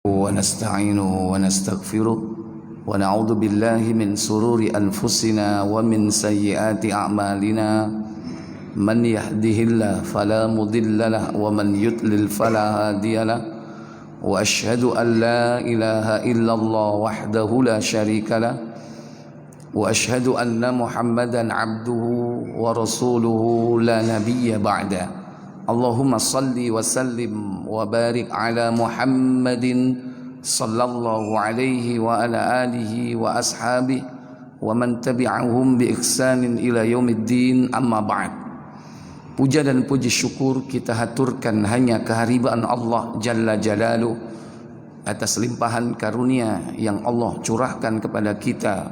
ونستعينه ونستغفره ونعوذ بالله من سرور أنفسنا ومن سيئات أعمالنا من يهده الله فلا مضل له ومن يضلل فلا هادي له وأشهد أن لا إله إلا الله وحده لا شريك له وأشهد أن محمدا عبده ورسوله لا نبي بعده اللهم صل وسلم وبارك على محمد صلى الله عليه وعلى آله وأصحابه ومن تبعهم بإحسان إلى يوم الدين أما بعد. Puja dan puji syukur kita haturkan hanya kehadiran Allah Jalla Jalaluh atas limpahan karunia yang Allah curahkan kepada kita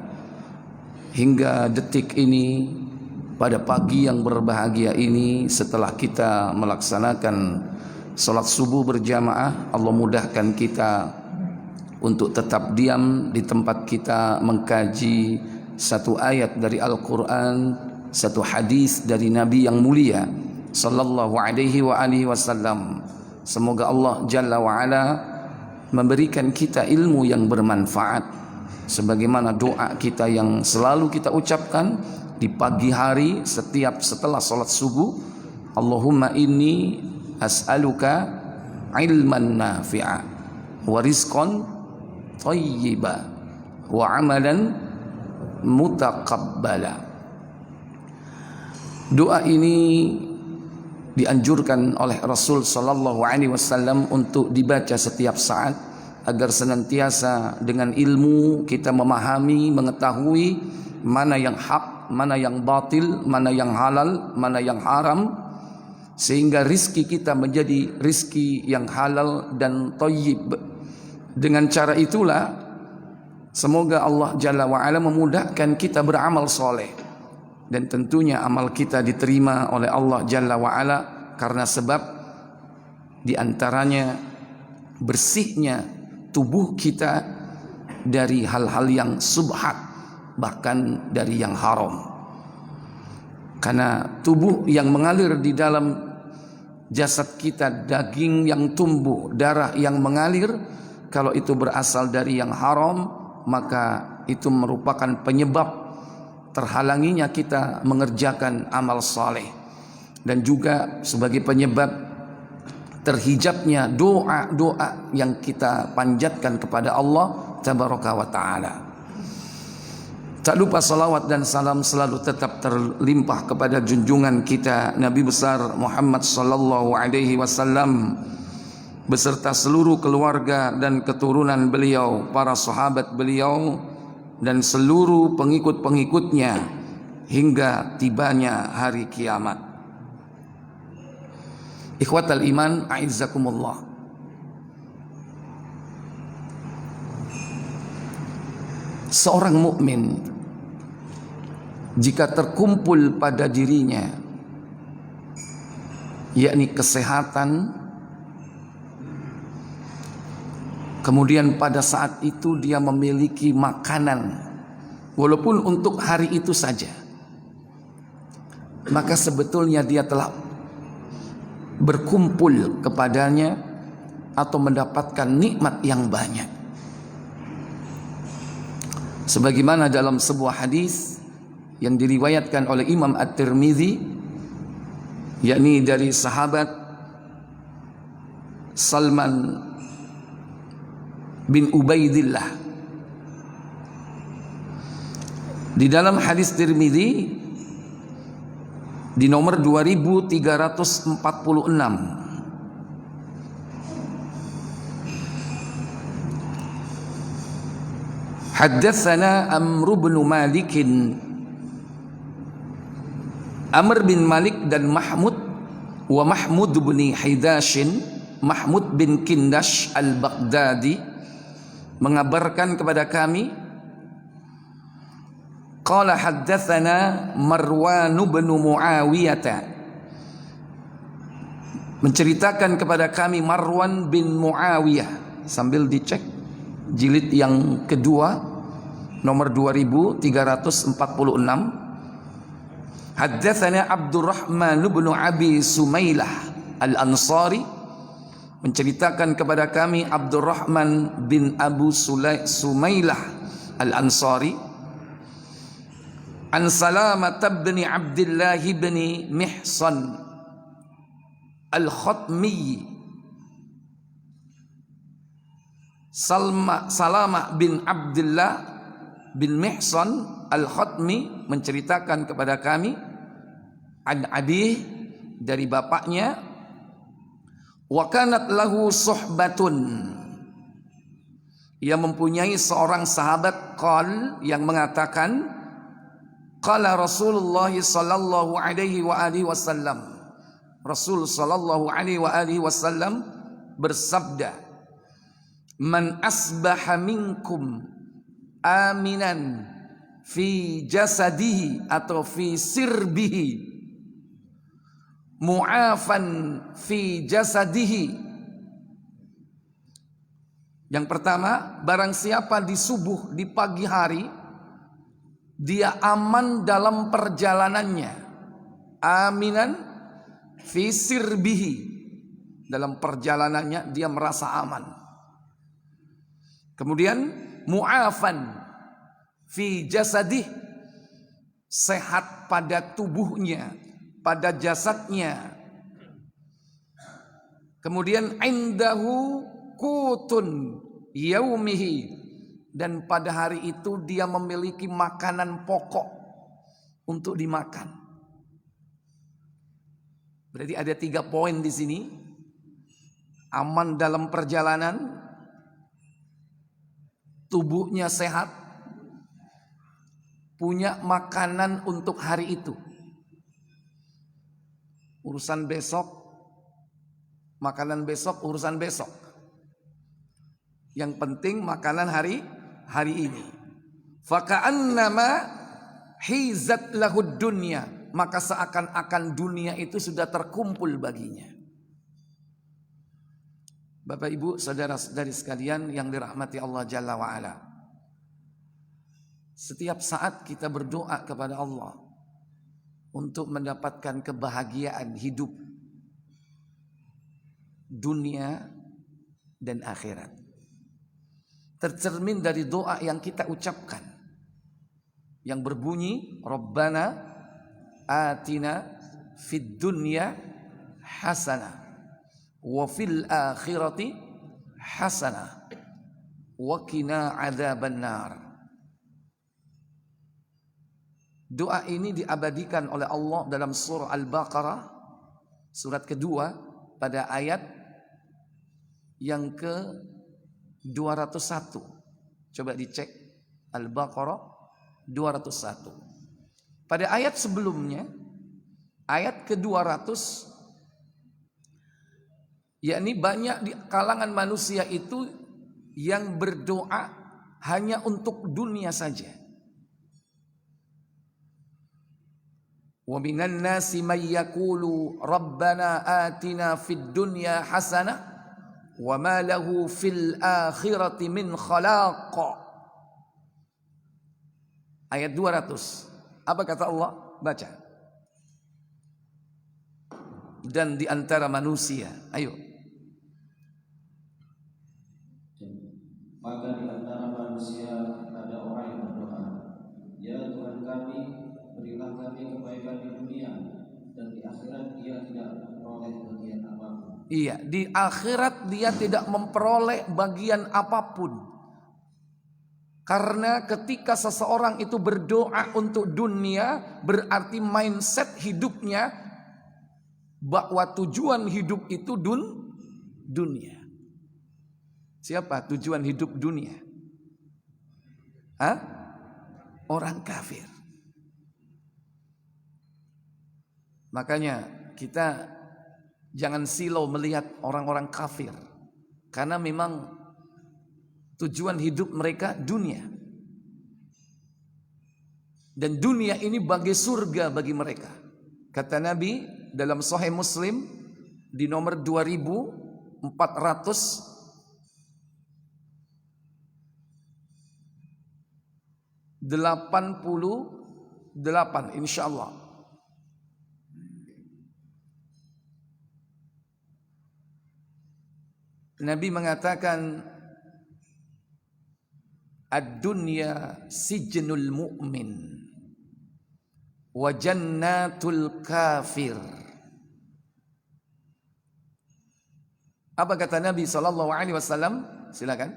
hingga detik ini. Pada pagi yang berbahagia ini, setelah kita melaksanakan salat subuh berjamaah, Allah mudahkan kita untuk tetap diam di tempat kita mengkaji satu ayat dari Al-Quran, satu hadis dari Nabi yang mulia sallallahu alaihi wasallam. Semoga Allah Jalla wa'ala memberikan kita ilmu yang bermanfaat, sebagaimana doa kita yang selalu kita ucapkan di pagi hari setelah salat subuh, Allahumma inni as'aluka ilman nafi'a wa rizqan thayyiba wa amalan mutaqabbala. Doa ini dianjurkan oleh Rasul sallallahu alaihi wasallam untuk dibaca setiap saat agar senantiasa dengan ilmu kita memahami, mengetahui mana yang hak, mana yang batil, mana yang halal, mana yang haram, sehingga rizki kita menjadi rizki yang halal dan thayyib. Dengan cara itulah semoga Allah Jalla wa'ala memudahkan kita beramal soleh, dan tentunya amal kita diterima oleh Allah Jalla wa'ala karena sebab diantaranya bersihnya tubuh kita dari hal-hal yang subhat, bahkan dari yang haram. Karena tubuh yang mengalir di dalam jasad kita, daging yang tumbuh, darah yang mengalir, kalau itu berasal dari yang haram, maka itu merupakan penyebab terhalanginya kita mengerjakan amal saleh, dan juga sebagai penyebab terhijabnya doa-doa yang kita panjatkan kepada Allah Tabaraka wa Ta'ala. Tak lupa salawat dan salam selalu tetap terlimpah kepada junjungan kita Nabi besar Muhammad sallallahu alaihi wasallam beserta seluruh keluarga dan keturunan beliau, para sahabat beliau, dan seluruh pengikut-pengikutnya hingga tibanya hari kiamat. Ikhwatal iman, a'izzakumullah. Seorang mukmin jika terkumpul pada dirinya yakni kesehatan, kemudian pada saat itu dia memiliki makanan walaupun untuk hari itu saja, maka sebetulnya dia telah berkumpul kepadanya atau mendapatkan nikmat yang banyak. Sebagaimana dalam sebuah hadis yang diriwayatkan oleh Imam At-Tirmidzi, yakni dari sahabat Salman bin Ubaidillah. Di dalam hadis Tirmidzi di nomor 2346, Haddatsana Amr bin Malik, Amr bin Malik dan Mahmud wa Mahmud bin Hidashin, Mahmud bin Kindash al-Baghdadi mengabarkan kepada kami, qala haddatsana Marwan bin Muawiyah, menceritakan kepada kami Marwan bin Muawiyah, sambil dicek jilid yang kedua nomor 2346. Haddatsana Abdurrahman bin Abi Sumailah Al-Ansari menceritakan kepada kami Abdurrahman bin Abu Sumailah Al-Ansari an Salamah bin Abdullah bin Mihsan Al-Khatmi. Salamah bin Abdullah bin Mihsan Al-Khatmi menceritakan kepada kami an abih, dari bapaknya, wa kanat lahu suhbatun, ia mempunyai seorang sahabat, qal, yang mengatakan, qala Rasulullah sallallahu alaihi wa alihi wasallam, Rasul sallallahu alaihi wa alihi wasallam bersabda, man asbaha minkum aminan fi jasadihi atau fi sirbihi mu'afan fi jasadihi. Yang pertama, barang siapa di subuh, di pagi hari, dia aman dalam perjalanannya. Aminan fi sirbihi, dalam perjalanannya dia merasa aman. Kemudian mu'afan fi jasadih, sehat pada tubuhnya, pada jasadnya. Kemudian indahu kutun yaumihi, dan pada hari itu dia memiliki makanan pokok untuk dimakan. Berarti ada 3 poin di sini. Aman dalam perjalanan, tubuhnya sehat, punya makanan untuk hari itu. Urusan besok, makanan besok, urusan besok. Yang penting makanan hari ini. Faka'annama hizat lahud dunya, maka seakan-akan dunia itu sudah terkumpul baginya. Bapak Ibu, saudara-saudari sekalian yang dirahmati Allah Jalla wa Ala. Setiap saat kita berdoa kepada Allah untuk mendapatkan kebahagiaan hidup dunia dan akhirat. Tercermin dari doa yang kita ucapkan, yang berbunyi, Rabbana atina fid dunya hasanah wa fil akhirati hasanah wa qina adzaban nar. Doa ini diabadikan oleh Allah dalam surah Al-Baqarah, surat kedua, pada ayat yang ke-201. Coba dicek Al-Baqarah 201. Pada ayat sebelumnya, ayat ke-200, yakni banyak di kalangan manusia itu yang berdoa hanya untuk dunia saja. Wa minan nasi may yaqulu rabbana atina fid dunya hasanah wa ma lahu fil akhirati min khalaq. Ayat 200. Apa kata Allah? Baca. Dan di antara manusia, ayo. Maka di antara manusia ada orang yang berdoa, ya Tuhan kami, berilah kami kebaikan di dunia, dan di akhirat dia tidak memperoleh bagian apapun. Iya, di akhirat dia tidak memperoleh bagian apapun. Karena ketika seseorang itu berdoa untuk dunia, berarti mindset hidupnya bahwa tujuan hidup itu dunia. Siapa tujuan hidup dunia? Hah? Orang kafir. Makanya kita jangan silau melihat orang-orang kafir, karena memang tujuan hidup mereka dunia. Dan dunia ini bagai surga bagi mereka. Kata Nabi dalam Sahih Muslim di nomor 2488, insyaallah. Nabi mengatakan ad-dunya sijnul mu'min wa jannatul kafir. Apa kata Nabi sallallahu alaihi wasallam? Silakan.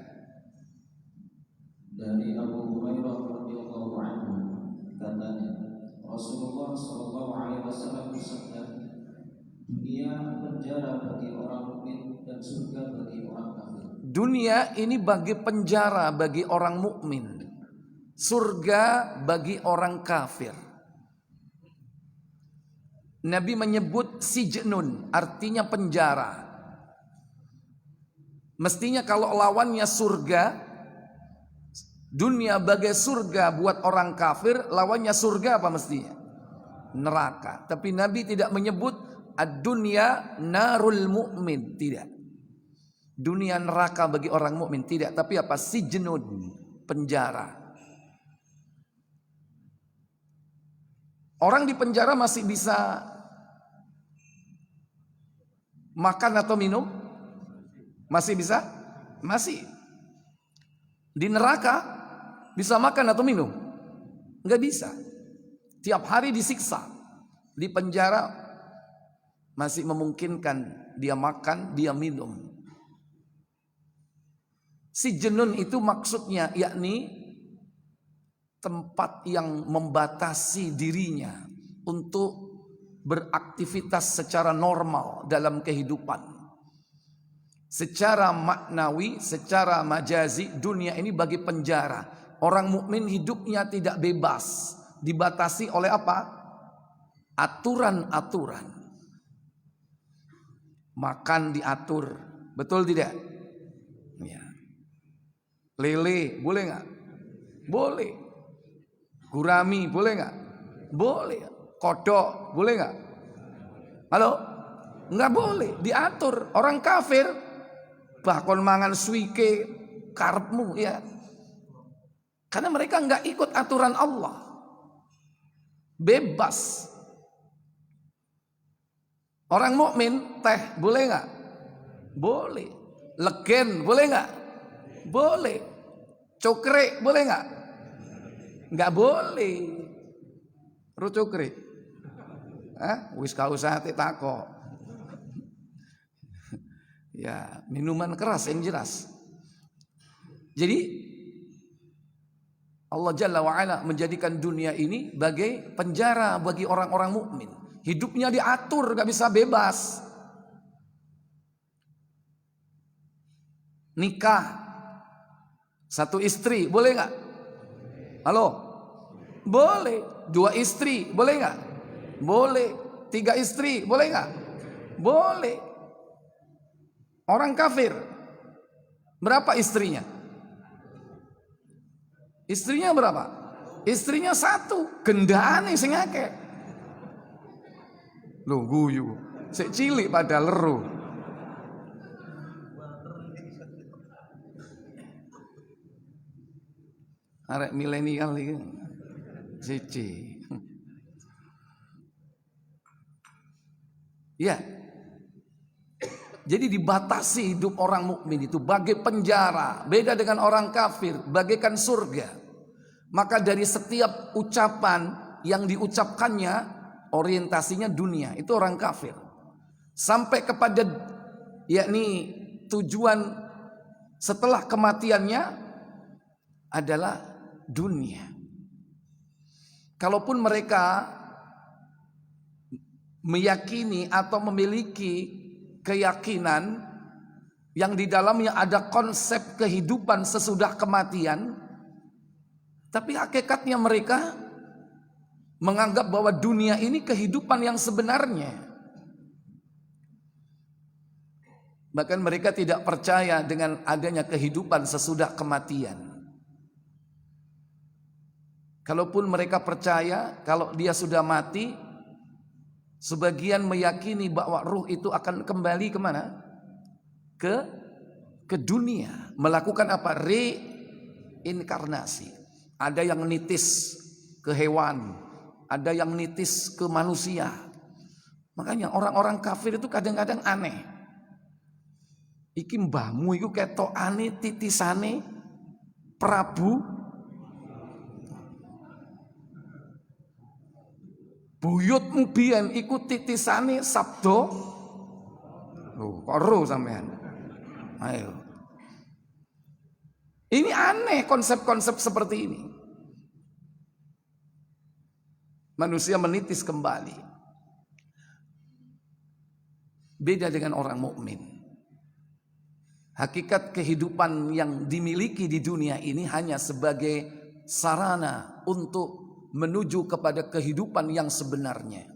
Dari Abu Hurairah radhiyallahu anhu katanya, Rasulullah sallallahu alaihi wasallam bersabda, dunia penjara bagi orang mukmin dan surga bagi orang kafir. Dunia ini bagi penjara bagi orang mukmin, surga bagi orang kafir. Nabi menyebut sijnun, artinya penjara. Mestinya kalau lawannya surga, dunia bagai surga buat orang kafir, lawannya surga apa mestinya? Neraka. Tapi Nabi tidak menyebut ad-dunya narul mu'min, tidak. Dunia neraka bagi orang mukmin, tidak. Tapi apa? Sijnun, penjara. Orang di penjara masih bisa makan atau minum? Masih bisa? Masih. Di neraka bisa makan atau minum? Enggak bisa. Tiap hari disiksa. Di penjara masih memungkinkan dia makan, dia minum. Sijnun itu maksudnya yakni tempat yang membatasi dirinya untuk beraktivitas secara normal dalam kehidupan. Secara maknawi, secara majazi, dunia ini bagi penjara. Orang mukmin hidupnya tidak bebas, dibatasi oleh apa? Aturan-aturan. Makan diatur, betul tidak? Ya. Lele boleh nggak? Boleh. Gurami boleh nggak? Boleh. Kodok boleh nggak? Halo? Nggak boleh, diatur. Orang kafir bahkan mangan suike karepmu ya. Karena mereka nggak ikut aturan Allah. Bebas. Orang mukmin teh boleh nggak? Boleh. Legen boleh nggak? Boleh. Cokre boleh nggak? Nggak boleh. Ru cokre. Wis kausah tako. Ya, minuman keras yang jelas. Jadi Allah Jalla wa'ala menjadikan dunia ini sebagai penjara bagi orang-orang mukmin. Hidupnya diatur, gak bisa bebas. Nikah satu istri boleh gak? Halo? Boleh. 2 istri boleh gak? Boleh. 3 istri boleh gak? Boleh. Orang kafir berapa istrinya? Istrinya berapa? Istrinya 1. Gendane sing akeh. Lho guyu. Sik cilik pada leru. Arek milenial iki. Siji. Ya. Jadi dibatasi hidup orang mukmin itu bagai penjara, beda dengan orang kafir, bagaikan surga. Maka dari setiap ucapan yang diucapkannya orientasinya dunia, itu orang kafir. Sampai kepada yakni tujuan setelah kematiannya adalah dunia. Kalaupun mereka meyakini atau memiliki keyakinan yang di dalamnya ada konsep kehidupan sesudah kematian, tapi hakikatnya mereka menganggap bahwa dunia ini kehidupan yang sebenarnya. Bahkan mereka tidak percaya dengan adanya kehidupan sesudah kematian. Kalaupun mereka percaya kalau dia sudah mati, sebagian meyakini bahwa ruh itu akan kembali kemana? Ke dunia. Melakukan apa? Reinkarnasi. Ada yang nitis ke hewan, ada yang nitis ke manusia. Makanya orang-orang kafir itu kadang-kadang aneh. Iki mbahmu iku ketokane titisane Prabu buyutmu biyen iku titisane sabda. Loh, kok ero sampean? Ayo. Ini aneh konsep-konsep seperti ini. Manusia menitis kembali. Beda dengan orang mukmin. Hakikat kehidupan yang dimiliki di dunia ini hanya sebagai sarana untuk menuju kepada kehidupan yang sebenarnya.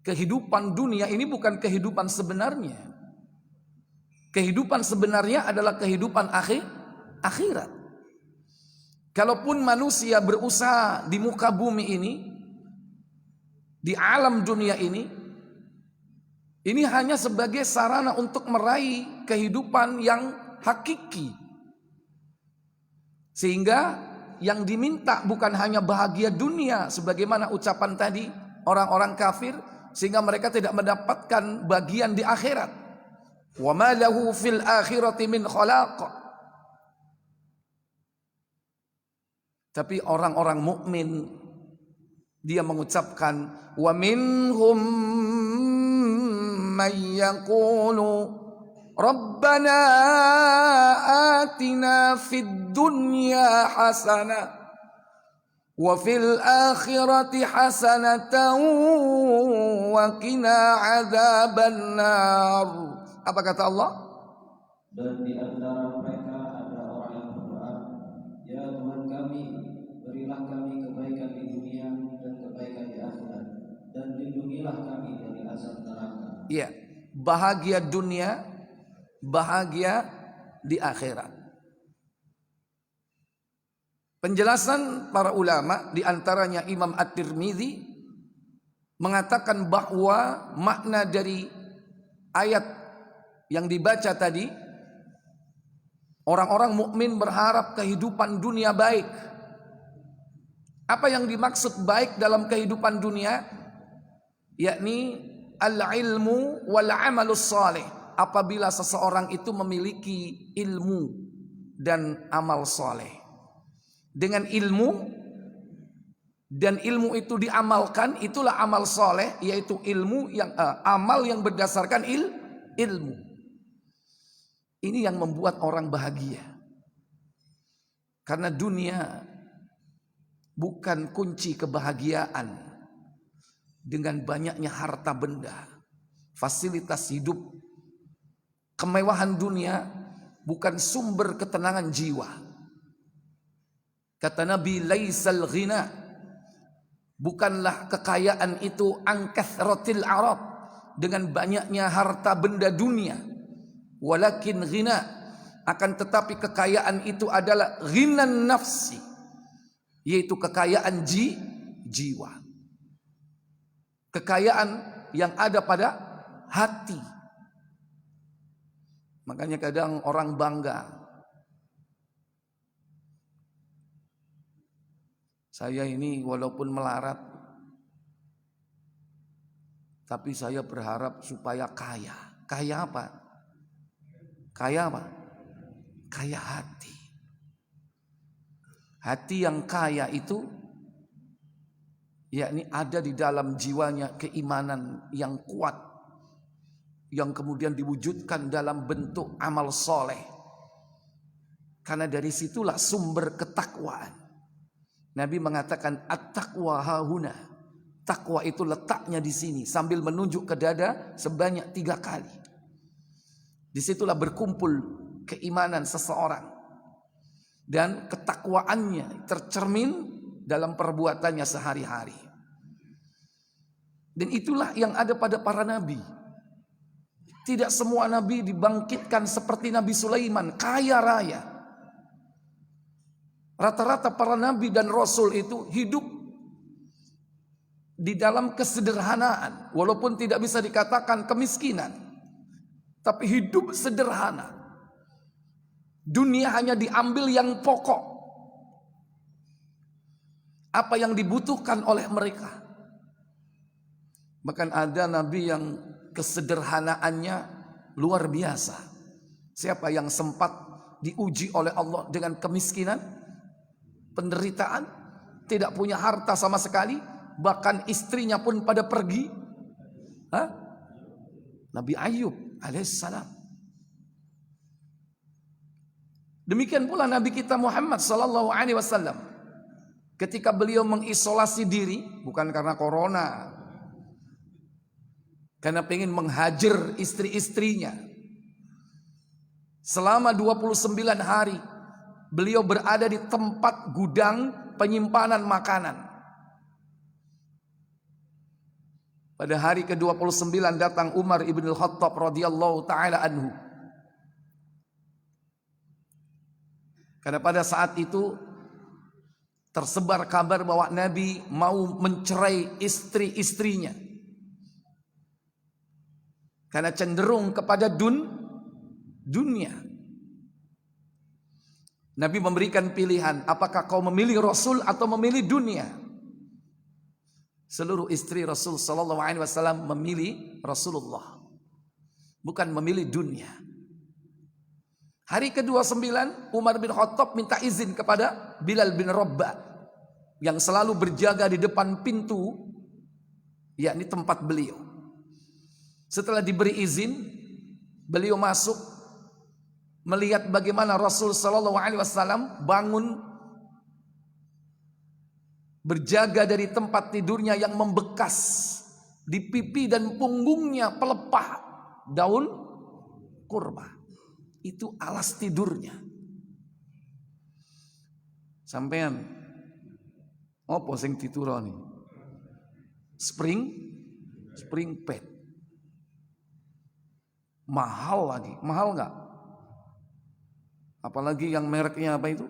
Kehidupan dunia ini bukan kehidupan sebenarnya. Kehidupan sebenarnya adalah kehidupan akhirat. Kalaupun manusia berusaha di muka bumi ini, di alam dunia ini hanya sebagai sarana untuk meraih kehidupan yang hakiki. Sehingga yang diminta bukan hanya bahagia dunia sebagaimana ucapan tadi orang-orang kafir, sehingga mereka tidak mendapatkan bagian di akhirat. Wa ma lahu fil akhirati min khalaq. Tapi orang-orang mukmin dia mengucapkan wa minhum may yaqulu Rabbana atina fid dunya hasanah wa fil akhirati hasanatan wa qina adzabannar. Apa kata Allah? Dan di antara mereka ada orang yang berdoa, ya Tuhan kami, berilah kami kebaikan di dunia dan kebaikan di akhirat, dan lindungilah kami dari azab neraka. Iya, bahagia dunia, bahagia di akhirat. Penjelasan para ulama, di antaranya Imam At-Tirmidzi mengatakan bahwa makna dari ayat yang dibaca tadi, orang-orang mukmin berharap kehidupan dunia baik. Apa yang dimaksud baik dalam kehidupan dunia? Yakni al-ilmu wal amalus saleh. Apabila seseorang itu memiliki ilmu dan amal saleh. Dengan ilmu dan ilmu itu diamalkan, itulah amal saleh, yaitu ilmu yang amal yang berdasarkan ilmu. Ini yang membuat orang bahagia. Karena dunia bukan kunci kebahagiaan dengan banyaknya harta benda, fasilitas hidup. Kemewahan dunia bukan sumber ketenangan jiwa. Kata Nabi, laisal ghina, bukanlah kekayaan itu an kathratil arad, dengan banyaknya harta benda dunia. Walakin ghina, akan tetapi kekayaan itu adalah ghinan nafsi, yaitu kekayaan jiwa. Kekayaan yang ada pada hati. Makanya kadang orang bangga, saya ini walaupun melarat, tapi saya berharap supaya kaya. Kaya apa? Kaya apa? Kaya hati. Hati yang kaya itu yakni ada di dalam jiwanya keimanan yang kuat, yang kemudian diwujudkan dalam bentuk amal soleh. Karena dari situlah sumber ketakwaan. Nabi mengatakan at-taqwa hahuna. Takwa itu letaknya di sini, sambil menunjuk ke dada sebanyak 3 kali. Disitulah berkumpul keimanan seseorang dan ketakwaannya tercermin dalam perbuatannya sehari-hari. Dan itulah yang ada pada para nabi. Tidak semua nabi dibangkitkan seperti Nabi Sulaiman, kaya raya. Rata-rata para nabi dan rasul itu hidup di dalam kesederhanaan, walaupun tidak bisa dikatakan kemiskinan. Tapi hidup sederhana. Dunia hanya diambil yang pokok. Apa yang dibutuhkan oleh mereka. Bahkan ada nabi yang kesederhanaannya luar biasa. Siapa yang sempat diuji oleh Allah dengan kemiskinan, penderitaan, tidak punya harta sama sekali, bahkan istrinya pun pada pergi? Hah? Nabi Ayub alaihissalam. Demikian pula Nabi kita Muhammad sallallahu alaihi wasallam, ketika beliau mengisolasi diri, bukan karena corona, karena pengen menghajar istri-istrinya. Selama 29 hari beliau berada di tempat gudang penyimpanan makanan. Pada hari ke-29 datang Umar ibn al-Khattab radhiyallahu ta'ala anhu. Karena pada saat itu tersebar kabar bahwa Nabi mau mencerai istri-istrinya. Karena cenderung kepada dunia. Nabi memberikan pilihan, apakah kau memilih Rasul atau memilih dunia? Seluruh istri Rasul sallallahu alaihi wasallam memilih Rasulullah, bukan memilih dunia. Hari ke-29 Umar bin Khattab minta izin kepada Bilal bin Rabah yang selalu berjaga di depan pintu, yakni tempat beliau. Setelah diberi izin, beliau masuk, melihat bagaimana Rasul sallallahu alaihi wasallam bangun, berjaga dari tempat tidurnya yang membekas, di pipi dan punggungnya pelepah daun kurma. Itu alas tidurnya. Sampean apa sing dituroni? Spring bed. Mahal lagi, mahal nggak? Apalagi yang mereknya apa itu?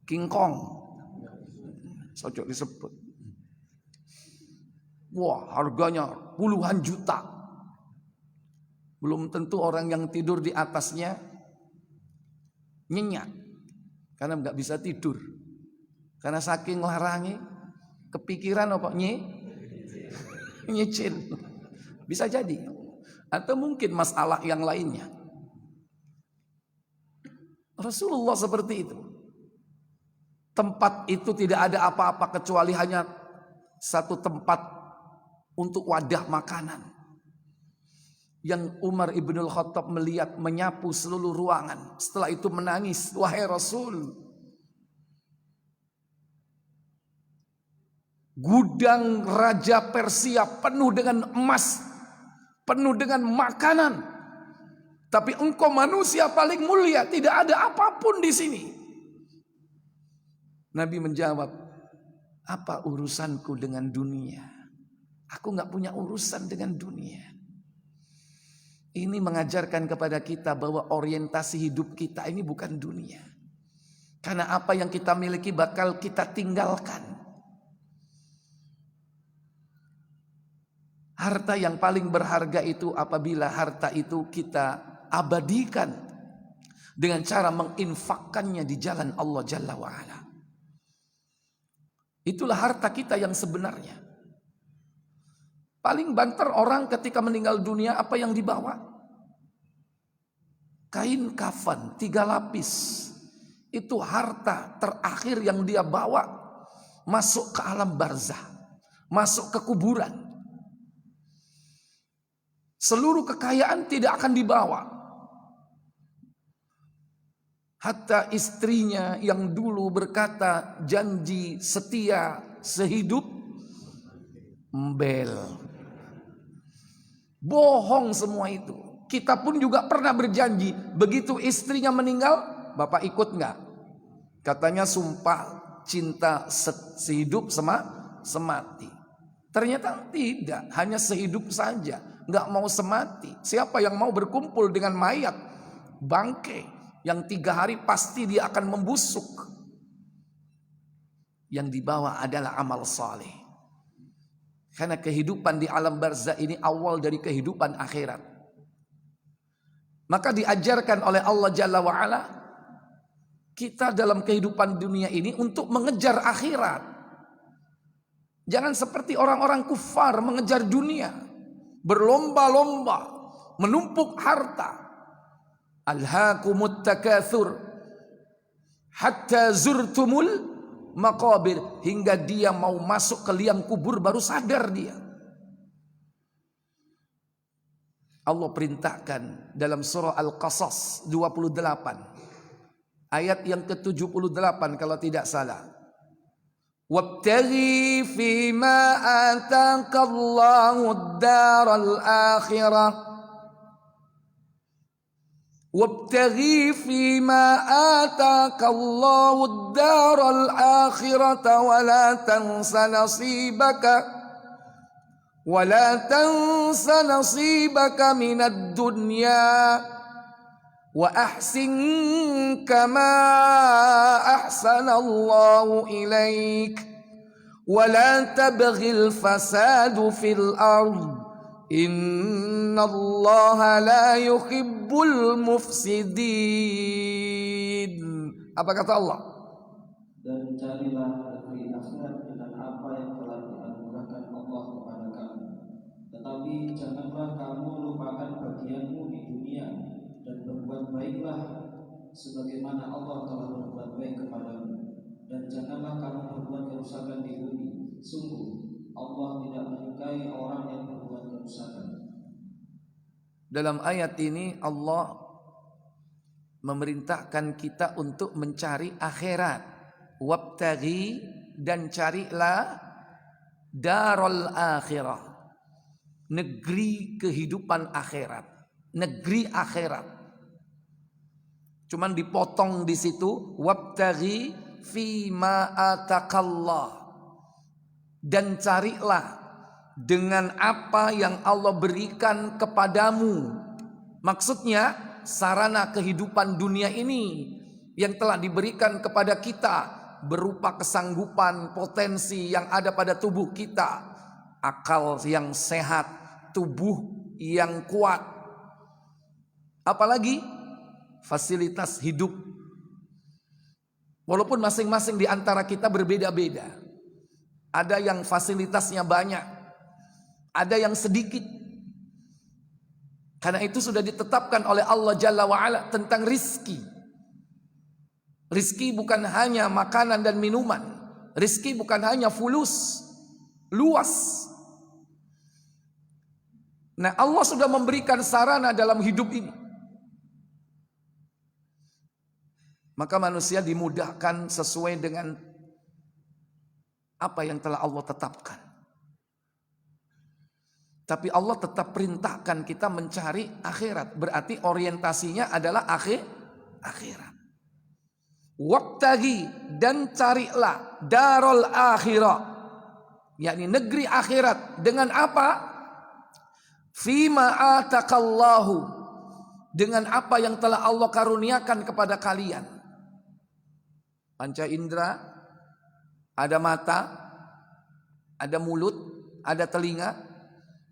King Kong. Sojok disebut. Wah, harganya puluhan juta. Belum tentu orang yang tidur di atasnya nyenyak, karena nggak bisa tidur. Karena saking larangi, kepikiran apa? Nyicil. Bisa jadi. Atau mungkin masalah yang lainnya. Rasulullah seperti itu. Tempat itu tidak ada apa-apa kecuali hanya satu tempat untuk wadah makanan. Yang Umar ibnul Khattab melihat, menyapu seluruh ruangan. Setelah itu menangis, wahai Rasul, gudang Raja Persia penuh dengan emas, penuh dengan makanan, tapi engkau manusia paling mulia, tidak ada apapun di sini. Nabi menjawab, apa urusanku dengan dunia? Aku gak punya urusan dengan dunia. Ini mengajarkan kepada kita bahwa orientasi hidup kita ini bukan dunia. Karena apa yang kita miliki bakal kita tinggalkan. Harta yang paling berharga itu apabila harta itu kita abadikan dengan cara menginfakkannya di jalan Allah Jalla wa'ala. Itulah harta kita yang sebenarnya. Paling banter orang ketika meninggal dunia apa yang dibawa? Kain kafan 3 lapis. Itu harta terakhir yang dia bawa masuk ke alam barzah, masuk ke kuburan. Seluruh kekayaan tidak akan dibawa. Hatta istrinya yang dulu berkata janji setia sehidup embel. Bohong semua itu. Kita pun juga pernah berjanji, begitu istrinya meninggal, Bapak ikut nggak? Katanya sumpah cinta sehidup semati. Ternyata tidak, hanya sehidup saja, nggak mau semati. Siapa yang mau berkumpul dengan mayat bangke yang 3 hari pasti dia akan membusuk. Yang dibawa adalah amal saleh. Karena kehidupan di alam barzah ini awal dari kehidupan akhirat. Maka diajarkan oleh Allah Jalla wa'ala, kita dalam kehidupan dunia ini untuk mengejar akhirat. Jangan seperti orang-orang kufar mengejar dunia, berlomba-lomba, menumpuk harta. Alhaakumut takatsur hatta zurtumul maqabir, hingga dia mau masuk ke liang kubur baru sadar dia. Allah perintahkan dalam surah Al-Qasas 28 ayat yang ke-78 kalau tidak salah. Wabtaghi fima ataqallahu ad-daral akhirah. Wabtaghi fima ataqallahu ad-daral akhirata wa la tansa nasibaka minad dunya wa ahsin kama ahsanallahu ilaik wa la tabghil fasadu fil ard innallaha la yuhibbul mufsidin. Apa kata Allah? Dan carilah negeri akhirat dengan apa yang telah dianugerahkan Allah kepada kamu. Tetapi janganlah kamu lupakan bagianmu di dunia, dan berbuat baiklah sebagaimana Allah telah berbuat baik kepadamu. Dan janganlah kamu berbuat kerusakan di bumi. Sungguh Allah tidak menyukai orang yang berbuat kerusakan. Dalam ayat ini Allah memerintahkan kita untuk mencari akhirat. Wabtaghi, dan carilah darul akhirah, negeri kehidupan akhirat, negeri akhirat. Cuman dipotong di situ, wabtaghi fima ataqallah, dan carilah dengan apa yang Allah berikan kepadamu. Maksudnya sarana kehidupan dunia ini yang telah diberikan kepada kita berupa kesanggupan, potensi yang ada pada tubuh kita, akal yang sehat, tubuh yang kuat, apalagi fasilitas hidup. Walaupun masing-masing di antara kita berbeda-beda, ada yang fasilitasnya banyak, ada yang sedikit. Karena itu sudah ditetapkan oleh Allah Jalla wa'ala tentang rizki. Rizki bukan hanya makanan dan minuman. Rizki bukan hanya fulus, luas. Nah, Allah sudah memberikan sarana dalam hidup ini. Maka manusia dimudahkan sesuai dengan apa yang telah Allah tetapkan. Tapi Allah tetap perintahkan kita mencari akhirat. Berarti orientasinya adalah akhirat. Wabtaghi, dan carilah darul akhirah, yakni negeri akhirat. Dengan apa? Fima ataqallahu, dengan apa yang telah Allah karuniakan kepada kalian. Panca indera, ada mata, ada mulut, ada telinga,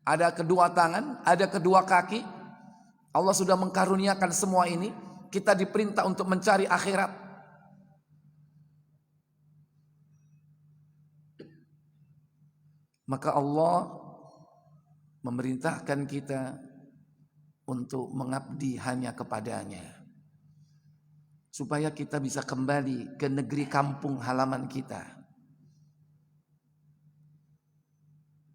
ada kedua tangan, ada kedua kaki. Allah sudah mengkaruniakan semua ini. Kita diperintah untuk mencari akhirat. Maka Allah memerintahkan kita untuk mengabdi hanya kepadanya, supaya kita bisa kembali ke negeri kampung halaman kita.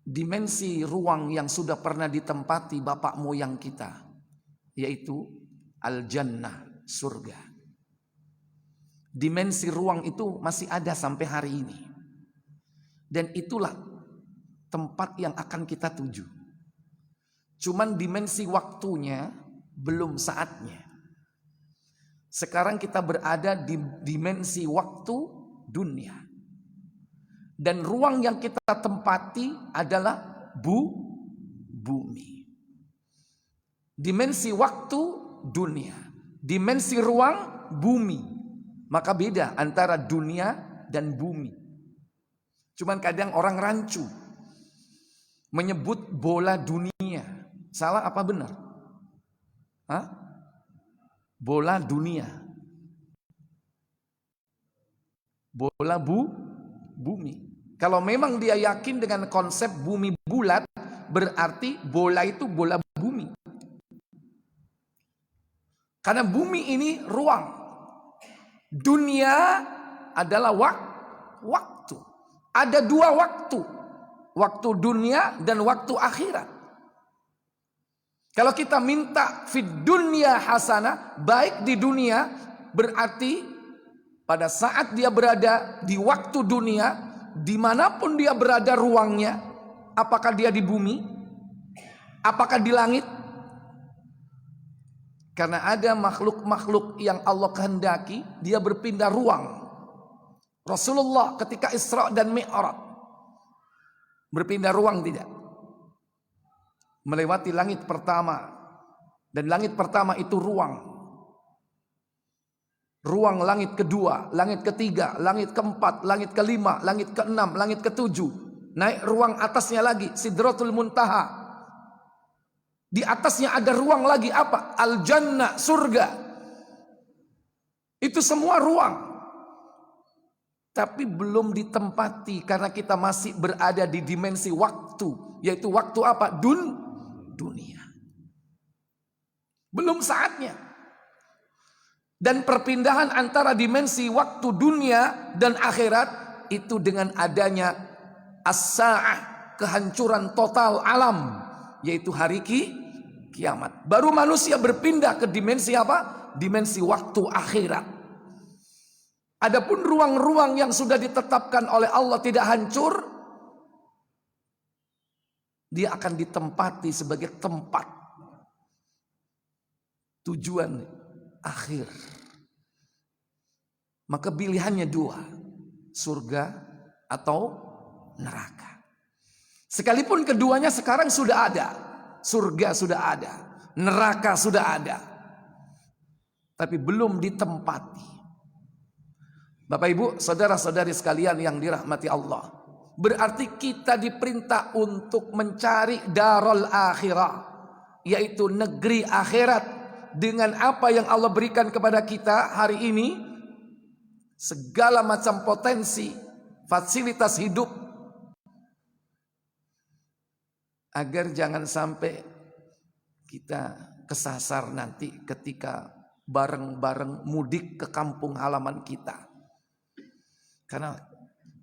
Dimensi ruang yang sudah pernah ditempati bapak moyang kita, yaitu al-jannah, surga. Dimensi ruang itu masih ada sampai hari ini. Dan itulah tempat yang akan kita tuju. Cuman dimensi waktunya belum saatnya. Sekarang kita berada di dimensi waktu dunia. Dan ruang yang kita tempati adalah bumi. Dimensi waktu dunia, dimensi ruang bumi. Maka beda antara dunia dan bumi. Cuman kadang orang rancu menyebut bola dunia. Salah apa benar? Hah? Bola dunia. Bola bumi. Kalau memang dia yakin dengan konsep bumi bulat, berarti bola itu bola bumi. Karena bumi ini ruang. Dunia adalah waktu. Ada dua waktu. Waktu dunia dan waktu akhirat. Kalau kita minta fid dunya hasanah, baik di dunia, berarti pada saat dia berada di waktu dunia, dimanapun dia berada ruangnya, apakah dia di bumi, apakah di langit, karena ada makhluk-makhluk yang Allah kehendaki dia berpindah ruang. Rasulullah ketika Isra dan Mi'raj berpindah ruang tidak? Melewati langit pertama. Dan langit pertama itu ruang. Ruang langit kedua, langit ketiga, langit keempat, langit kelima, langit keenam, langit ketujuh. Naik ruang atasnya lagi, Sidratul Muntaha. Di atasnya ada ruang lagi apa? Al-Jannah, surga. Itu semua ruang. Tapi belum ditempati karena kita masih berada di dimensi waktu. Yaitu waktu apa? Dunia. Belum saatnya. Dan perpindahan antara dimensi waktu dunia dan akhirat itu dengan adanya as-sa'ah, kehancuran total alam, yaitu hari kiamat. Baru manusia berpindah ke dimensi apa? Dimensi waktu akhirat. Adapun ruang-ruang yang sudah ditetapkan oleh Allah tidak hancur, dia akan ditempati sebagai tempat tujuan akhir. Maka pilihannya dua, surga atau neraka. Sekalipun keduanya sekarang sudah ada. Surga sudah ada, neraka sudah ada, tapi belum ditempati. Bapak Ibu, saudara-saudari sekalian yang dirahmati Allah, berarti kita diperintah untuk mencari darul akhirah, yaitu negeri akhirat. Dengan apa yang Allah berikan kepada kita hari ini, segala macam potensi, fasilitas hidup, agar jangan sampai kita kesasar nanti ketika bareng-bareng mudik ke kampung halaman kita. Karena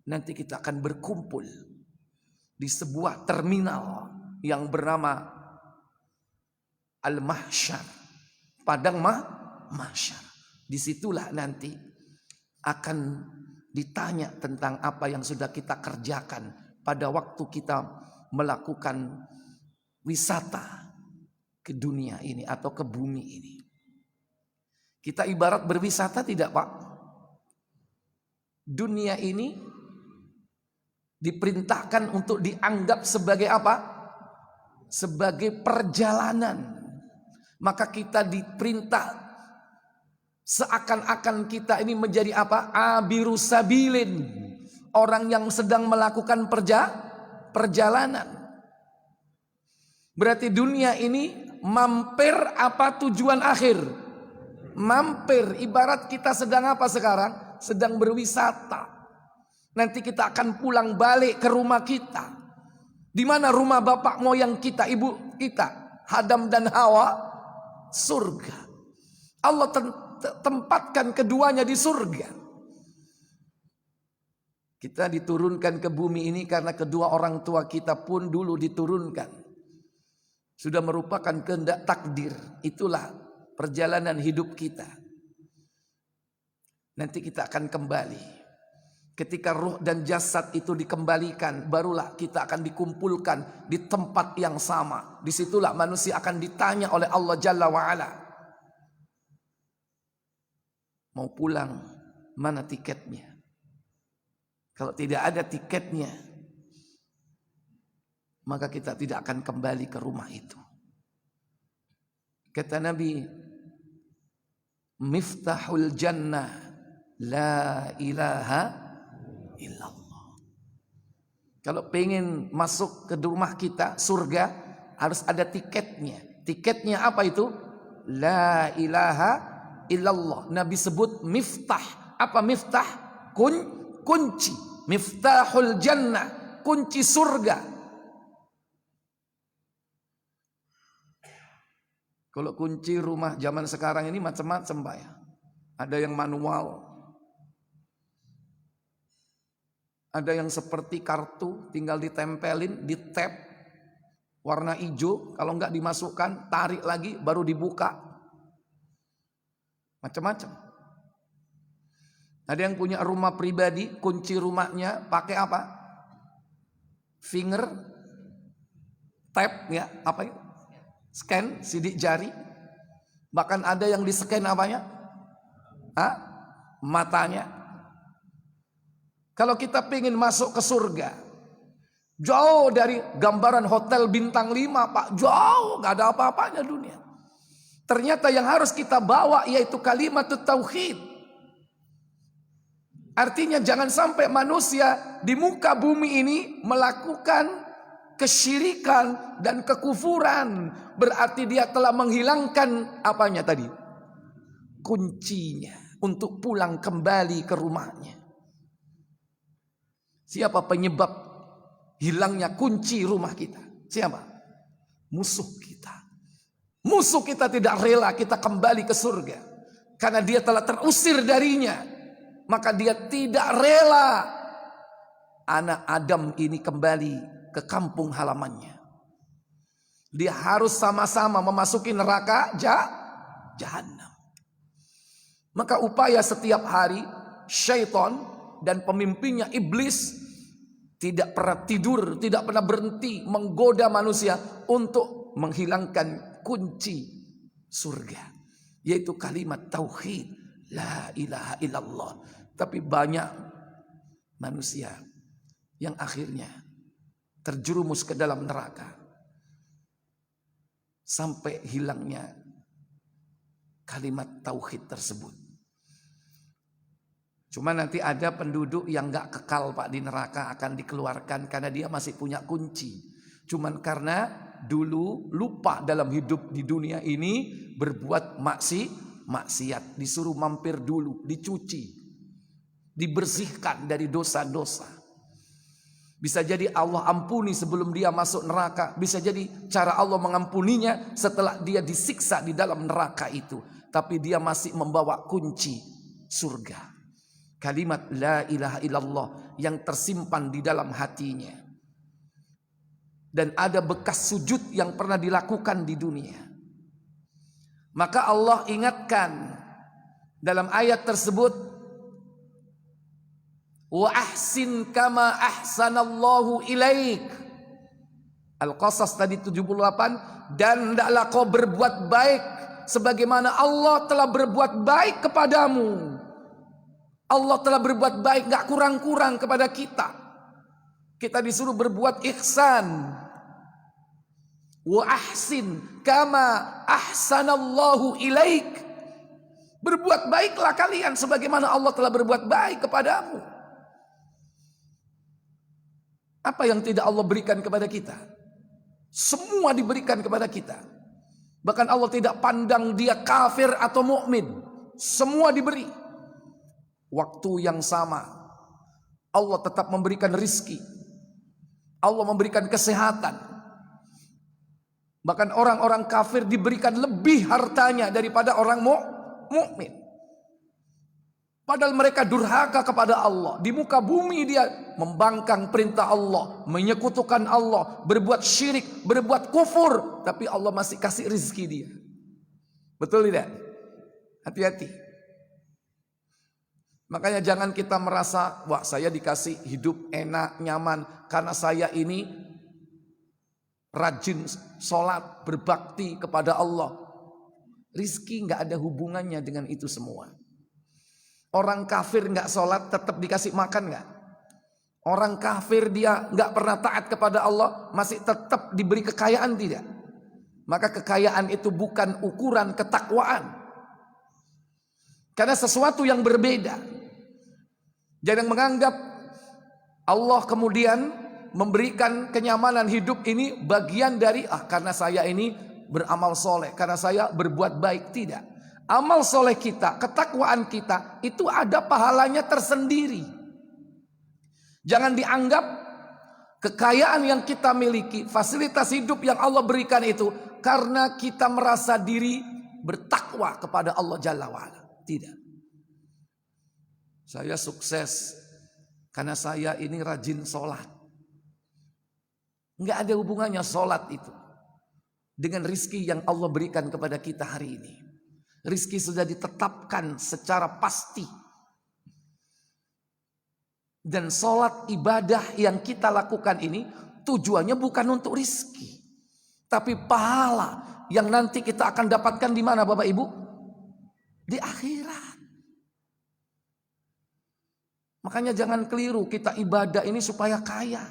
nanti kita akan berkumpul di sebuah terminal yang bernama Al-Mahsyar, Padang Mahsyar. Disitulah nanti akan ditanya tentang apa yang sudah kita kerjakan pada waktu kita melakukan wisata ke dunia ini atau ke bumi ini. Kita ibarat berwisata tidak, Pak? Dunia ini diperintahkan untuk dianggap sebagai apa? Sebagai perjalanan. Maka kita diperintah seakan-akan kita ini menjadi apa? Abirus sabilin. Orang yang sedang melakukan perjalanan. Berarti dunia ini mampir apa tujuan akhir? Mampir. Ibarat kita sedang apa sekarang? Sedang berwisata. Nanti kita akan pulang balik ke rumah kita. Di mana rumah bapak moyang kita, ibu kita, Adam dan Hawa? Surga. Allah tempatkan keduanya di surga. Kita diturunkan ke bumi ini karena kedua orang tua kita pun dulu diturunkan. Sudah merupakan kehendak takdir. Itulah perjalanan hidup kita. Nanti kita akan kembali. Ketika ruh dan jasad itu dikembalikan, barulah kita akan dikumpulkan di tempat yang sama. Disitulah manusia akan ditanya oleh Allah Jalla wa'ala. Mau pulang, mana tiketnya? Kalau tidak ada tiketnya, maka kita tidak akan kembali ke rumah itu. Kata Nabi, Miftahul Jannah la ilaha illallah. Kalau pengen masuk ke rumah kita, surga, harus ada tiketnya. Tiketnya apa itu? La ilaha illallah. Nabi sebut miftah. Apa miftah? Kunci. Miftahul Jannah, kunci surga. Kalau kunci rumah zaman sekarang ini macam-macam Pak ya. Ada yang manual, ada yang seperti kartu, tinggal ditempelin, ditap, warna hijau, kalau enggak dimasukkan, tarik lagi, baru dibuka. Macam-macam. Ada yang punya rumah pribadi, kunci rumahnya pakai apa? Finger tap ya, apa itu? Scan, sidik jari. Bahkan ada yang di scan apanya? Matanya. Kalau kita pengen masuk ke surga, jauh dari gambaran hotel bintang 5 Pak, jauh, gak ada apa-apanya dunia. Ternyata yang harus kita bawa yaitu kalimat tauhid. Artinya jangan sampai manusia di muka bumi ini melakukan kesyirikan dan kekufuran. Berarti dia telah menghilangkan apanya tadi? Kuncinya untuk pulang kembali ke rumahnya. Siapa penyebab hilangnya kunci rumah kita? Siapa? Musuh kita. Musuh kita tidak rela kita kembali ke surga, karena dia telah terusir darinya. Maka dia tidak rela anak Adam ini kembali ke kampung halamannya. Dia harus sama-sama memasuki neraka jahanam. Maka upaya setiap hari syaitan dan pemimpinnya iblis tidak pernah tidur, tidak pernah berhenti menggoda manusia untuk menghilangkan kunci surga, yaitu kalimat tauhid, la ilaha illallah. Tapi banyak manusia yang akhirnya terjerumus ke dalam neraka sampai hilangnya kalimat tauhid tersebut. Cuma nanti ada penduduk yang gak kekal Pak di neraka, akan dikeluarkan karena dia masih punya kunci. Cuman karena dulu lupa dalam hidup di dunia ini berbuat maksiat, disuruh mampir dulu, dicuci, dibersihkan dari dosa-dosa. Bisa jadi Allah ampuni sebelum dia masuk neraka, bisa jadi cara Allah mengampuninya setelah dia disiksa di dalam neraka itu. Tapi dia masih membawa kunci surga. Kalimat la ilaha illallah yang tersimpan di dalam hatinya. Dan ada bekas sujud yang pernah dilakukan di dunia. Maka Allah ingatkan dalam ayat tersebut, wa ahsin kama ahsanallahu ilaik. Al-Qasas tadi 78, dan hendaklah kau berbuat baik sebagaimana Allah telah berbuat baik kepadamu. Allah telah berbuat baik, gak kurang-kurang kepada kita. Kita disuruh berbuat ihsan. Wa ahsin kama ahsanallahu ilaik. Berbuat baiklah kalian sebagaimana Allah telah berbuat baik kepadamu. Apa yang tidak Allah berikan kepada kita? Semua diberikan kepada kita. Bahkan Allah tidak pandang dia kafir atau mukmin. Semua diberi. Waktu yang sama Allah tetap memberikan rizki, Allah memberikan kesehatan. Bahkan orang-orang kafir diberikan lebih hartanya daripada orang mukmin. Padahal mereka durhaka kepada Allah. Di muka bumi dia membangkang perintah Allah, menyekutukan Allah, berbuat syirik, berbuat kufur, tapi Allah masih kasih rizki dia. Betul tidak? Hati-hati. Makanya jangan kita merasa, wah saya dikasih hidup enak, nyaman, karena saya ini rajin sholat, berbakti kepada Allah. Rizki gak ada hubungannya dengan itu semua. Orang kafir gak sholat tetap dikasih makan gak? Orang kafir dia gak pernah taat kepada Allah, masih tetap diberi kekayaan tidak? Maka kekayaan itu bukan ukuran ketakwaan. Karena sesuatu yang berbeda. Jangan menganggap Allah kemudian memberikan kenyamanan hidup ini bagian dari karena saya ini beramal soleh, karena saya berbuat baik. Tidak. Amal soleh kita, ketakwaan kita itu ada pahalanya tersendiri. Jangan dianggap Kekayaan yang kita miliki, fasilitas hidup yang Allah berikan itu karena kita merasa diri bertakwa kepada Allah Jalla wa'ala. Tidak. Saya sukses karena saya ini rajin sholat. Enggak ada hubungannya sholat itu dengan rizki yang Allah berikan kepada kita hari ini. Rizki sudah ditetapkan secara pasti. Dan sholat ibadah yang kita lakukan ini tujuannya bukan untuk rizki, tapi pahala yang nanti kita akan dapatkan di mana Bapak Ibu? Di akhirat. Makanya jangan keliru kita ibadah ini supaya kaya.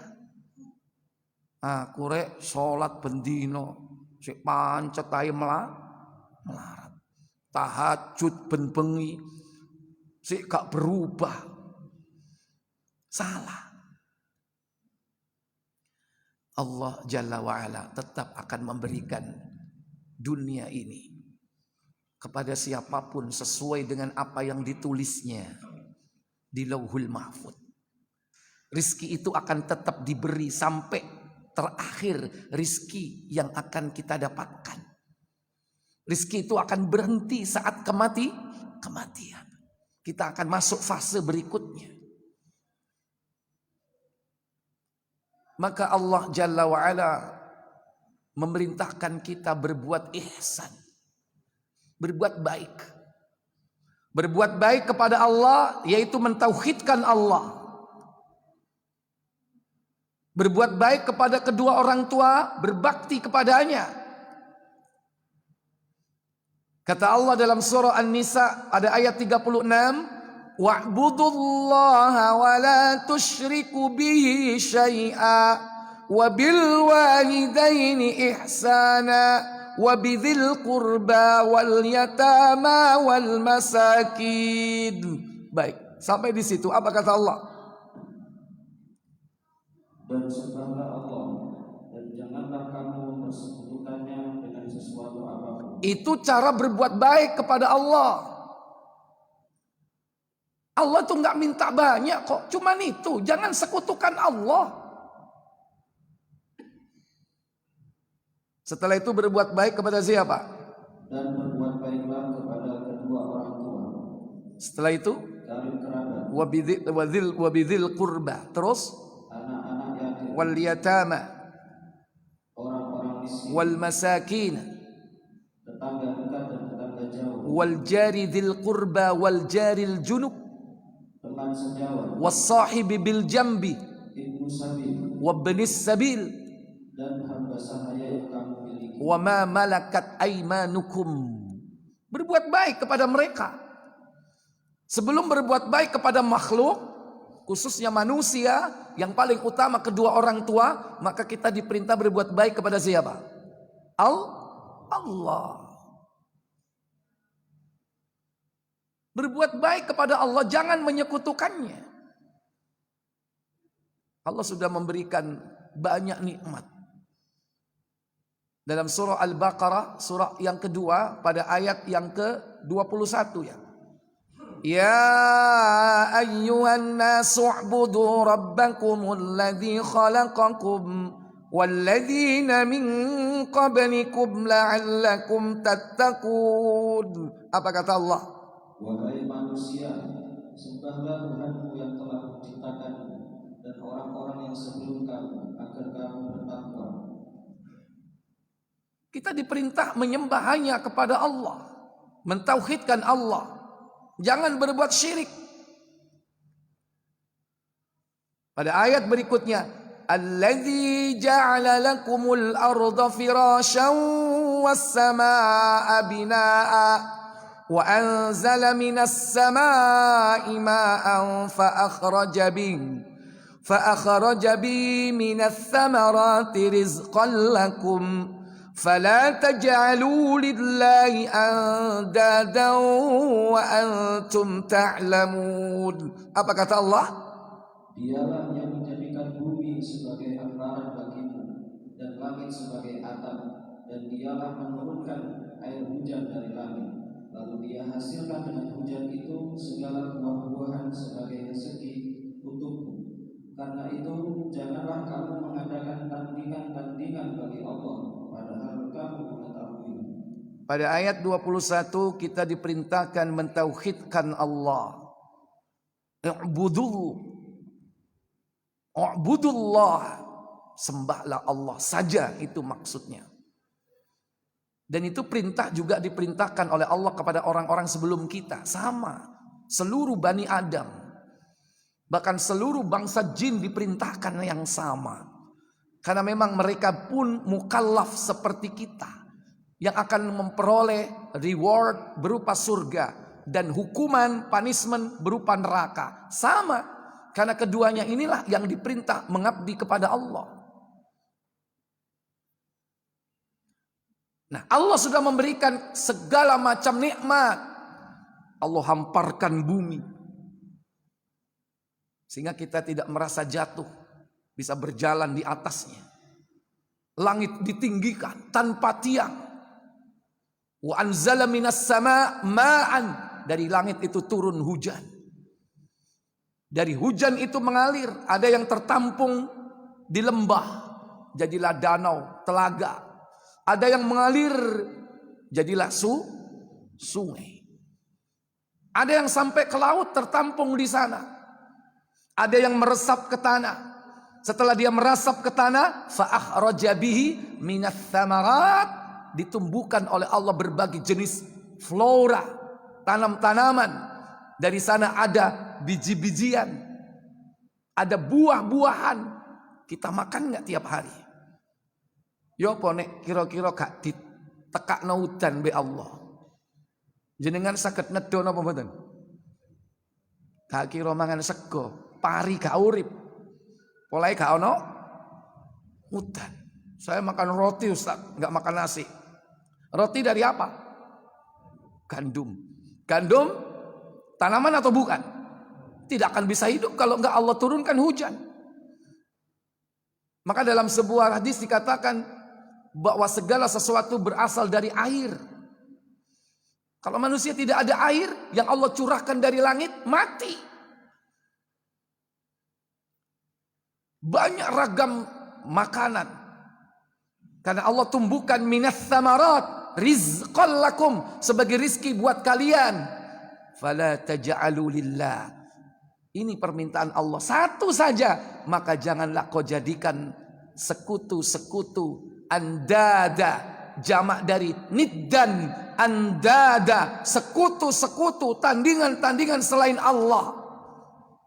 Aku rek sholat bendino, si pancet ae melarat. Tahajud ben bengi, si gak berubah. Salah. Allah Jalla wa'ala tetap akan memberikan dunia ini kepada siapapun sesuai dengan apa yang ditulisnya di Lauhul Mahfuz. Rizki itu akan tetap diberi sampai terakhir rizki yang akan kita dapatkan. Rizki itu akan berhenti saat kematian. Kita akan masuk fase berikutnya. Maka Allah Jalla wa'ala memerintahkan kita berbuat ihsan. Berbuat baik. Berbuat baik kepada Allah yaitu mentauhidkan Allah. Berbuat baik kepada kedua orang tua, berbakti kepadanya. Kata Allah dalam surah An-Nisa ada ayat 36. Wa'budullaha wa la tusyriku bihi syai'a wa bil walidaini ihsana wa bidzil qurba wal yatama wal masakin. Baik, sampai di situ apa kata Allah? Dan sembahlah Allah dan janganlah kamu mempersekutukannya dengan sesuatu apapun. Itu cara berbuat baik kepada Allah. Allah tuh nggak minta banyak kok, cuman itu, jangan sekutukan Allah. Setelah itu berbuat baik kepada siapa? Dan berbuat baiklah kepada kedua orang tua. Setelah itu karib kerabat, wabidil qurba, terus anak-anak yatim, wal yatama, orang-orang miskin, wal masakin, tetangga dekat dan tetangga jauh, wal jari dzil qurba wal jaril junub, teman sejawat, was-sahibi bil jambi, ibnu sabil, wabnis sabil, dan hamba sahaya yang kamu miliki, wa ma malakat aymanukum. Berbuat baik kepada mereka. Sebelum berbuat baik kepada makhluk, khususnya manusia, yang paling utama kedua orang tua, maka kita diperintah berbuat baik kepada siapa? Allah. Berbuat baik kepada Allah, jangan menyekutukannya. Allah sudah memberikan banyak nikmat. Dalam surah Al-Baqarah, surah yang kedua, pada ayat yang ke-21 ya. Ya ayyuhan nasu u'budu rabbakumul ladzi khalaqakum walladzina min qablikum la'allakum tattaqun. Apa kata Allah? Wahai manusia, sembahlah Tuhanmu yang telah menciptakanmu dan orang-orang yang sebelum kamu agar kamu bertakwa. Kita diperintah menyembah hanya kepada Allah, mentauhidkan Allah, jangan berbuat syirik. Pada ayat berikutnya, alladzi ja'ala lakumul arda firasyan was samaa'a binaa'a wa anzala minas samaa'i maa'an fa akhraja bihi minas thamarati rizqan lakum fala taj'alu lillahi andadan wa antum ta'lamun. Apa kata Allah? Dialah yang menjadikan bumi sebagai hamparan bagimu dan langit sebagai atap, dan dialah menurunkan air hujan dari langit. Lalu dia hasilkan dengan hujan itu segala buah-buahan sebagai rezeki untukmu. Karena itu janganlah kamu mengadakan tandingan-tandingan bagi Allah, padahal kamu mengetahui. Pada ayat 21 kita diperintahkan mentauhidkan Allah. Ubudullah, sembahlah Allah saja, itu maksudnya. Dan itu perintah juga diperintahkan oleh Allah kepada orang-orang sebelum kita. Sama, seluruh Bani Adam, bahkan seluruh bangsa jin diperintahkan yang sama. Karena memang mereka pun mukallaf seperti kita, yang akan memperoleh reward berupa surga dan hukuman, punishment berupa neraka. Sama, karena keduanya inilah yang diperintah mengabdi kepada Allah. Nah, Allah sudah memberikan segala macam nikmat. Allah hamparkan bumi sehingga kita tidak merasa jatuh, bisa berjalan di atasnya. Langit ditinggikan tanpa tiang. Wa anzala minas sama' ma'an, dari langit itu turun hujan. Dari hujan itu mengalir, ada yang tertampung di lembah, jadilah danau, telaga. Ada yang mengalir, jadilah sungai. Ada yang sampai ke laut, tertampung di sana. Ada yang meresap ke tanah. Setelah dia meresap ke tanah, fa akhraja bihi minats tsamarat, ditumbuhkan oleh Allah berbagai jenis flora, tanam-tanaman. Dari sana ada biji-bijian, ada buah-buahan. Kita makan nggak tiap hari? Yo ponek kira-kira gak ditekakno udan be Allah. Jenengan saged nedo napa mboten? Gak kira mangan sego, pari gak urip. Polahe gak ono udan. Saya makan roti Ustaz, gak makan nasi. Roti dari apa? Gandum. Gandum tanaman atau bukan? Tidak akan bisa hidup kalau enggak Allah turunkan hujan. Maka dalam sebuah hadis dikatakan bahwa segala sesuatu berasal dari air. Kalau manusia tidak ada air yang Allah curahkan dari langit, mati. Banyak ragam makanan. Karena Allah tumbuhkan minas tsamarat rizqan lakum, sebagai rizki buat kalian. Fala taj'alu lillah. Ini permintaan Allah satu saja, maka janganlah kau jadikan sekutu-sekutu, andada, jamak dari niddan, andada, sekutu-sekutu, tandingan-tandingan selain Allah.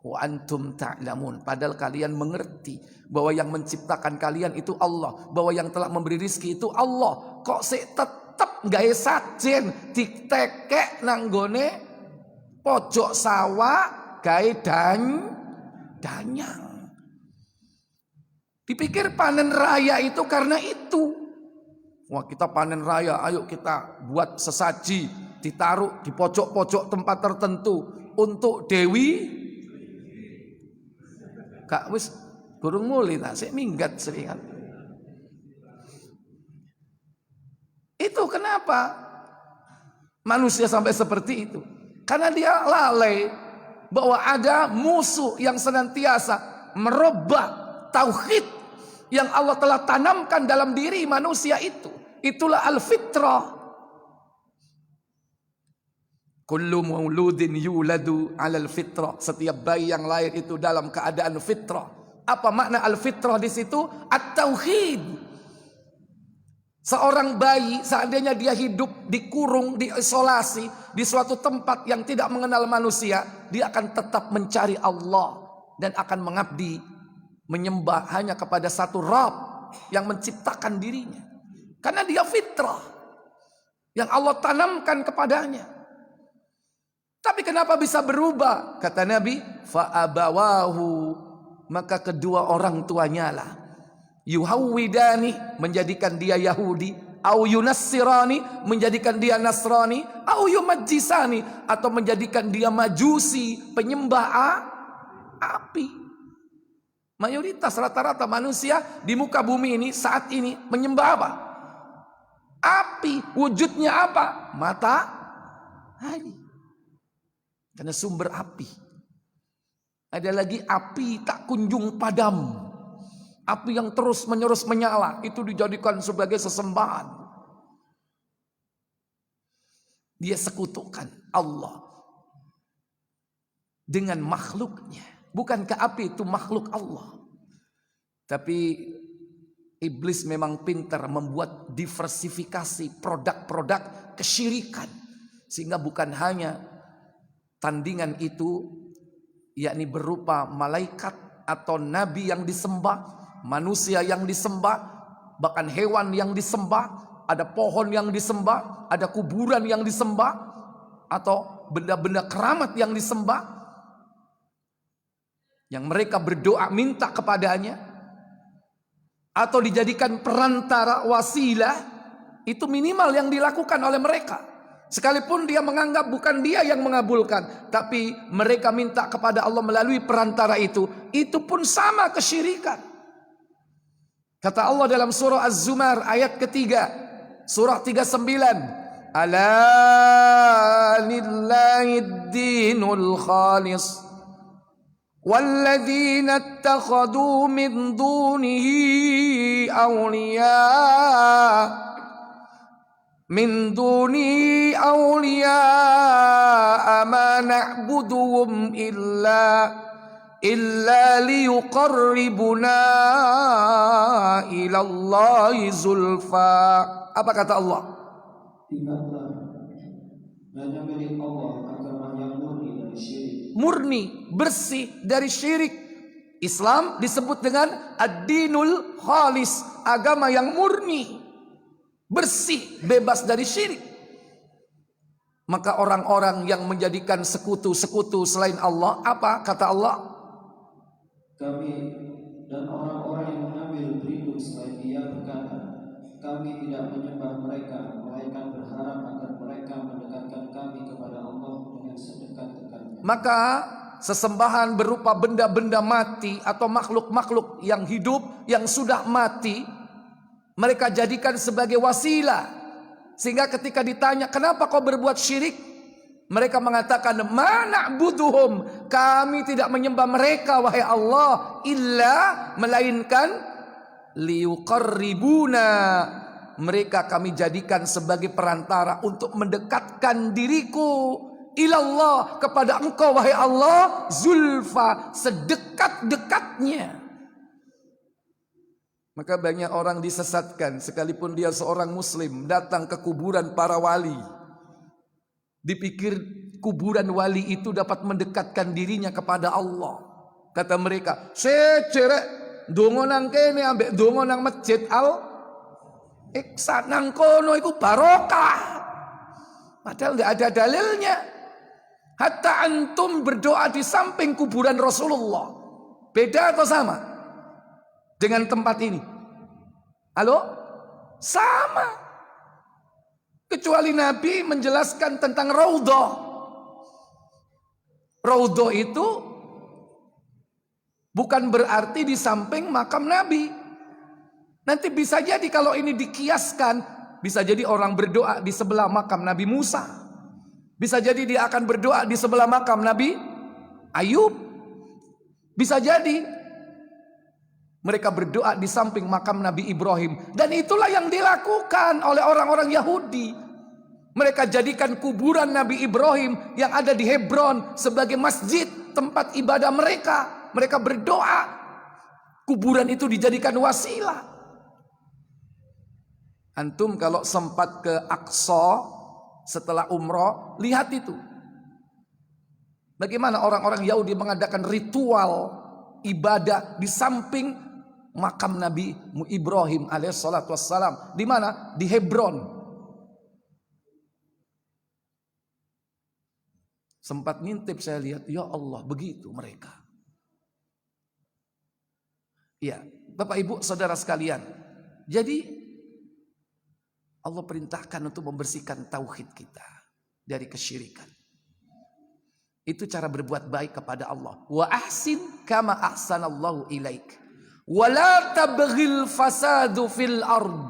Wa antum ta'lamun, padahal kalian mengerti bahwa yang menciptakan kalian itu Allah, bahwa yang telah memberi rizki itu Allah. Kok sik tetep gawe sajen ditekek nanggone pojok sawah gawe danyang. Dipikir panen raya itu karena itu. Wah, kita panen raya, ayo kita buat sesaji, ditaruh di pojok-pojok tempat tertentu untuk Dewi. Kak wis burung muli tak sik minggat seringan. Itu kenapa manusia sampai seperti itu? Karena dia lalai bahwa ada musuh yang senantiasa merubah tauhid yang Allah telah tanamkan dalam diri manusia itu. Itulah al-fitrah. Kullu mauludin yuladu 'alal fitrah. Setiap bayi yang lahir itu dalam keadaan fitrah. Apa makna al-fitrah di situ? At-tauhid. Seorang bayi seandainya dia hidup dikurung, diisolasi di suatu tempat yang tidak mengenal manusia, dia akan tetap mencari Allah dan akan mengabdi, menyembah hanya kepada satu Rabb yang menciptakan dirinya. Karena dia fitrah yang Allah tanamkan kepadanya. Tapi kenapa bisa berubah? Kata Nabi, fa'abawahu, maka kedua orang tuanya lah yuhawwidani, menjadikan dia Yahudi, au yunassirani, menjadikan dia Nasrani, au yumajjisani, atau menjadikan dia Majusi, penyembah api. Mayoritas rata-rata manusia di muka bumi ini saat ini menyembah apa? Api. Wujudnya apa? Matahari. Karena sumber api. Ada lagi api tak kunjung padam. Api yang terus menerus menyala itu dijadikan sebagai sesembahan. Dia sekutukan Allah dengan makhluknya. Bukankah api itu makhluk Allah? Tapi iblis memang pintar membuat diversifikasi produk-produk kesyirikan. Sehingga bukan hanya tandingan itu, yakni berupa malaikat atau nabi yang disembah, manusia yang disembah, bahkan hewan yang disembah, ada pohon yang disembah, ada kuburan yang disembah, atau benda-benda keramat yang disembah, yang mereka berdoa minta kepadanya, atau dijadikan perantara wasilah, itu minimal yang dilakukan oleh mereka. Sekalipun dia menganggap bukan dia yang mengabulkan, tapi mereka minta kepada Allah melalui perantara itu pun sama kesyirikan. Kata Allah dalam surah Az-Zumar ayat ketiga, surah 39, ala lillahid dinul khalis walladzina ittakhadhu min dunihi awliya ma na'buduhum illa liyuqarribuna ilallahi zulfa. Apa kata Allah? Ingatlah, hanya milik Allah agama yang murni dari syirik. Murni, bersih dari syirik. Islam disebut dengan ad-dinul khalis, agama yang murni, bersih, bebas dari syirik. Maka orang-orang yang menjadikan sekutu-sekutu selain Allah, apa kata Allah? Kami dan orang-orang yang mengambil berlindung selain Dia berkata, kami tidak menyembah mereka, melainkan berharap agar mereka mendekatkan kami kepada Allah dengan sedekat-dekatnya. Maka sesembahan berupa benda-benda mati atau makhluk-makhluk yang hidup yang sudah mati, mereka jadikan sebagai wasilah. Sehingga ketika ditanya, kenapa kau berbuat syirik? Mereka mengatakan, ma na'buduhum, kami tidak menyembah mereka wahai Allah, illa, melainkan liyuqarribuna, mereka kami jadikan sebagai perantara untuk mendekatkan diriku ilallah, kepada engkau wahai Allah, zulfa, sedekat-dekatnya. Maka banyak orang disesatkan, sekalipun dia seorang muslim, datang ke kuburan para wali, dipikir kuburan wali itu dapat mendekatkan dirinya kepada Allah. Kata mereka, secerek dongo nang kene ambek dongo nang masjid al iksa nang kono iku barokah. Padahal enggak ada dalilnya. Hatta antum berdoa di samping kuburan Rasulullah, beda atau sama dengan tempat ini? Halo? Sama. Kecuali Nabi menjelaskan tentang raudhah. Raudhah itu bukan berarti di samping makam Nabi. Nanti bisa jadi kalau ini dikiaskan, bisa jadi orang berdoa di sebelah makam Nabi Musa. Bisa jadi dia akan berdoa di sebelah makam Nabi Ayub. Bisa jadi mereka berdoa di samping makam Nabi Ibrahim. Dan itulah yang dilakukan oleh orang-orang Yahudi. Mereka jadikan kuburan Nabi Ibrahim yang ada di Hebron sebagai masjid, tempat ibadah mereka. Mereka berdoa, kuburan itu dijadikan wasilah. Antum kalau sempat ke Aqsa setelah umroh, lihat itu. Bagaimana orang-orang Yahudi mengadakan ritual ibadah di samping makam Nabi Ibrahim alaihissalatu wassalam. Di mana? Di Hebron. Sempat ngintip saya lihat, ya Allah, begitu mereka. Ya, Bapak Ibu Saudara sekalian. Jadi Allah perintahkan untuk membersihkan tauhid kita dari kesyirikan. Itu cara berbuat baik kepada Allah. Wa ahsin kama ahsanallahu ilaik. Wa la tabghil fasadu fil ard.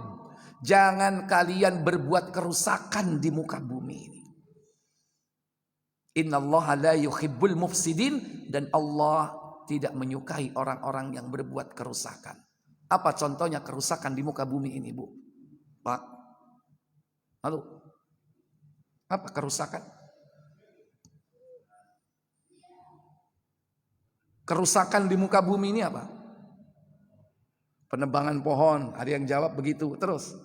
Jangan kalian berbuat kerusakan di muka bumi ini. Innallaha la yuhibbul mufsidin, dan Allah tidak menyukai orang-orang yang berbuat kerusakan. Apa contohnya kerusakan di muka bumi ini, Bu? Pak? Halo? Apa kerusakan? Kerusakan di muka bumi ini apa? Penebangan pohon, ada yang jawab begitu. Terus?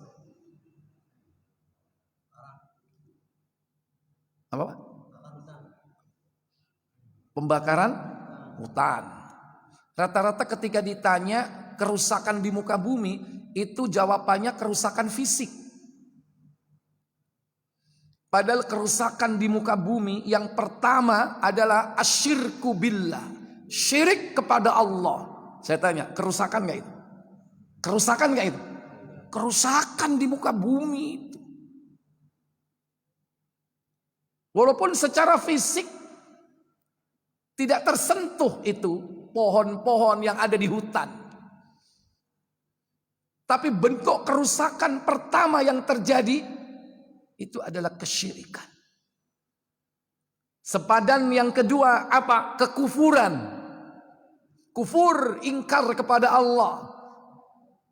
Apa? Pembakaran hutan. Rata-rata ketika ditanya kerusakan di muka bumi, itu jawabannya kerusakan fisik. Padahal kerusakan di muka bumi yang pertama adalah asyirku billah, syirik kepada Allah. Saya tanya, kerusakan gak itu? Kerusakan gak itu? Kerusakan di muka bumi itu. Walaupun secara fisik tidak tersentuh itu pohon-pohon yang ada di hutan. Tapi bentuk kerusakan pertama yang terjadi itu adalah kesyirikan. Sepadan yang kedua apa? Kekufuran. Kufur, ingkar kepada Allah.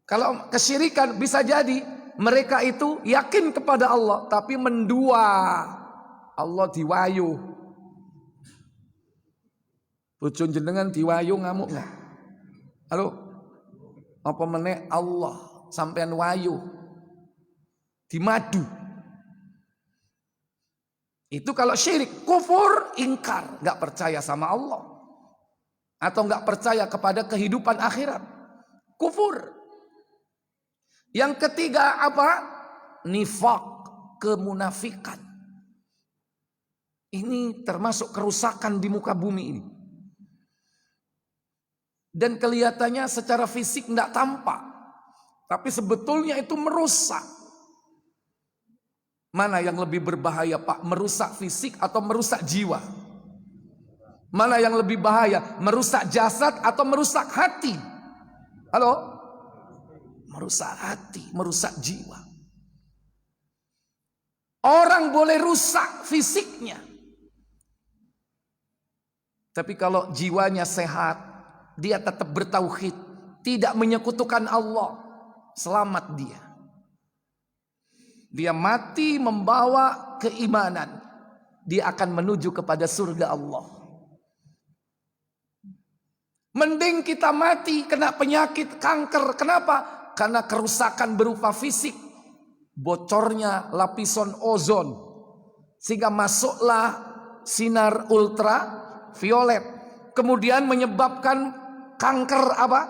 Kalau kesyirikan bisa jadi mereka itu yakin kepada Allah tapi mendua Allah diwayu. Bojo jenengan diwayu ngamuk enggak? Halo? Apa meneh Allah sampean wayu dimadu. Itu kalau syirik, kufur, ingkar, nggak percaya sama Allah atau nggak percaya kepada kehidupan akhirat, kufur. Yang ketiga apa? Nifak, kemunafikan. Ini termasuk kerusakan di muka bumi ini. Dan kelihatannya secara fisik nggak tampak, tapi sebetulnya itu merusak. Mana yang lebih berbahaya, Pak? Merusak fisik atau merusak jiwa? Mana yang lebih bahaya? Merusak jasad atau merusak hati? Halo? Merusak hati, merusak jiwa. Orang boleh rusak fisiknya, tapi kalau jiwanya sehat, dia tetap bertauhid, tidak menyekutukan Allah, selamat dia. Dia mati membawa keimanan. Dia akan menuju kepada surga Allah. Mending kita mati kena penyakit kanker. Kenapa? Karena kerusakan berupa fisik. Bocornya lapisan ozon. Sehingga masuklah sinar ultraviolet. Kemudian menyebabkan kanker apa?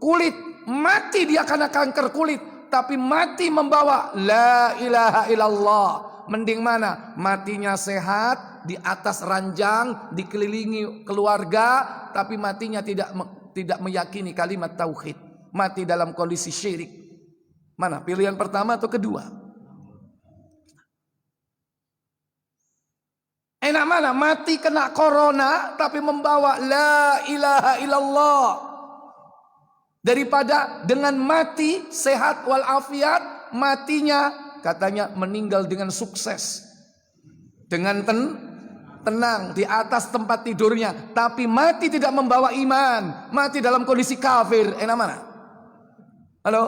Kulit. Mati dia karena kanker kulit. Tapi mati membawa la ilaha illallah. Mending mana? Matinya sehat, di atas ranjang, dikelilingi keluarga, tapi matinya tidak meyakini kalimat tauhid. Mati dalam kondisi syirik. Mana? Pilihan pertama atau kedua? Enak mana? Mati kena corona tapi membawa la ilaha illallah. Daripada dengan mati sehat walafiat, matinya katanya meninggal dengan sukses, dengan tenang di atas tempat tidurnya, tapi mati tidak membawa iman, mati dalam kondisi kafir. Enak mana? Halo?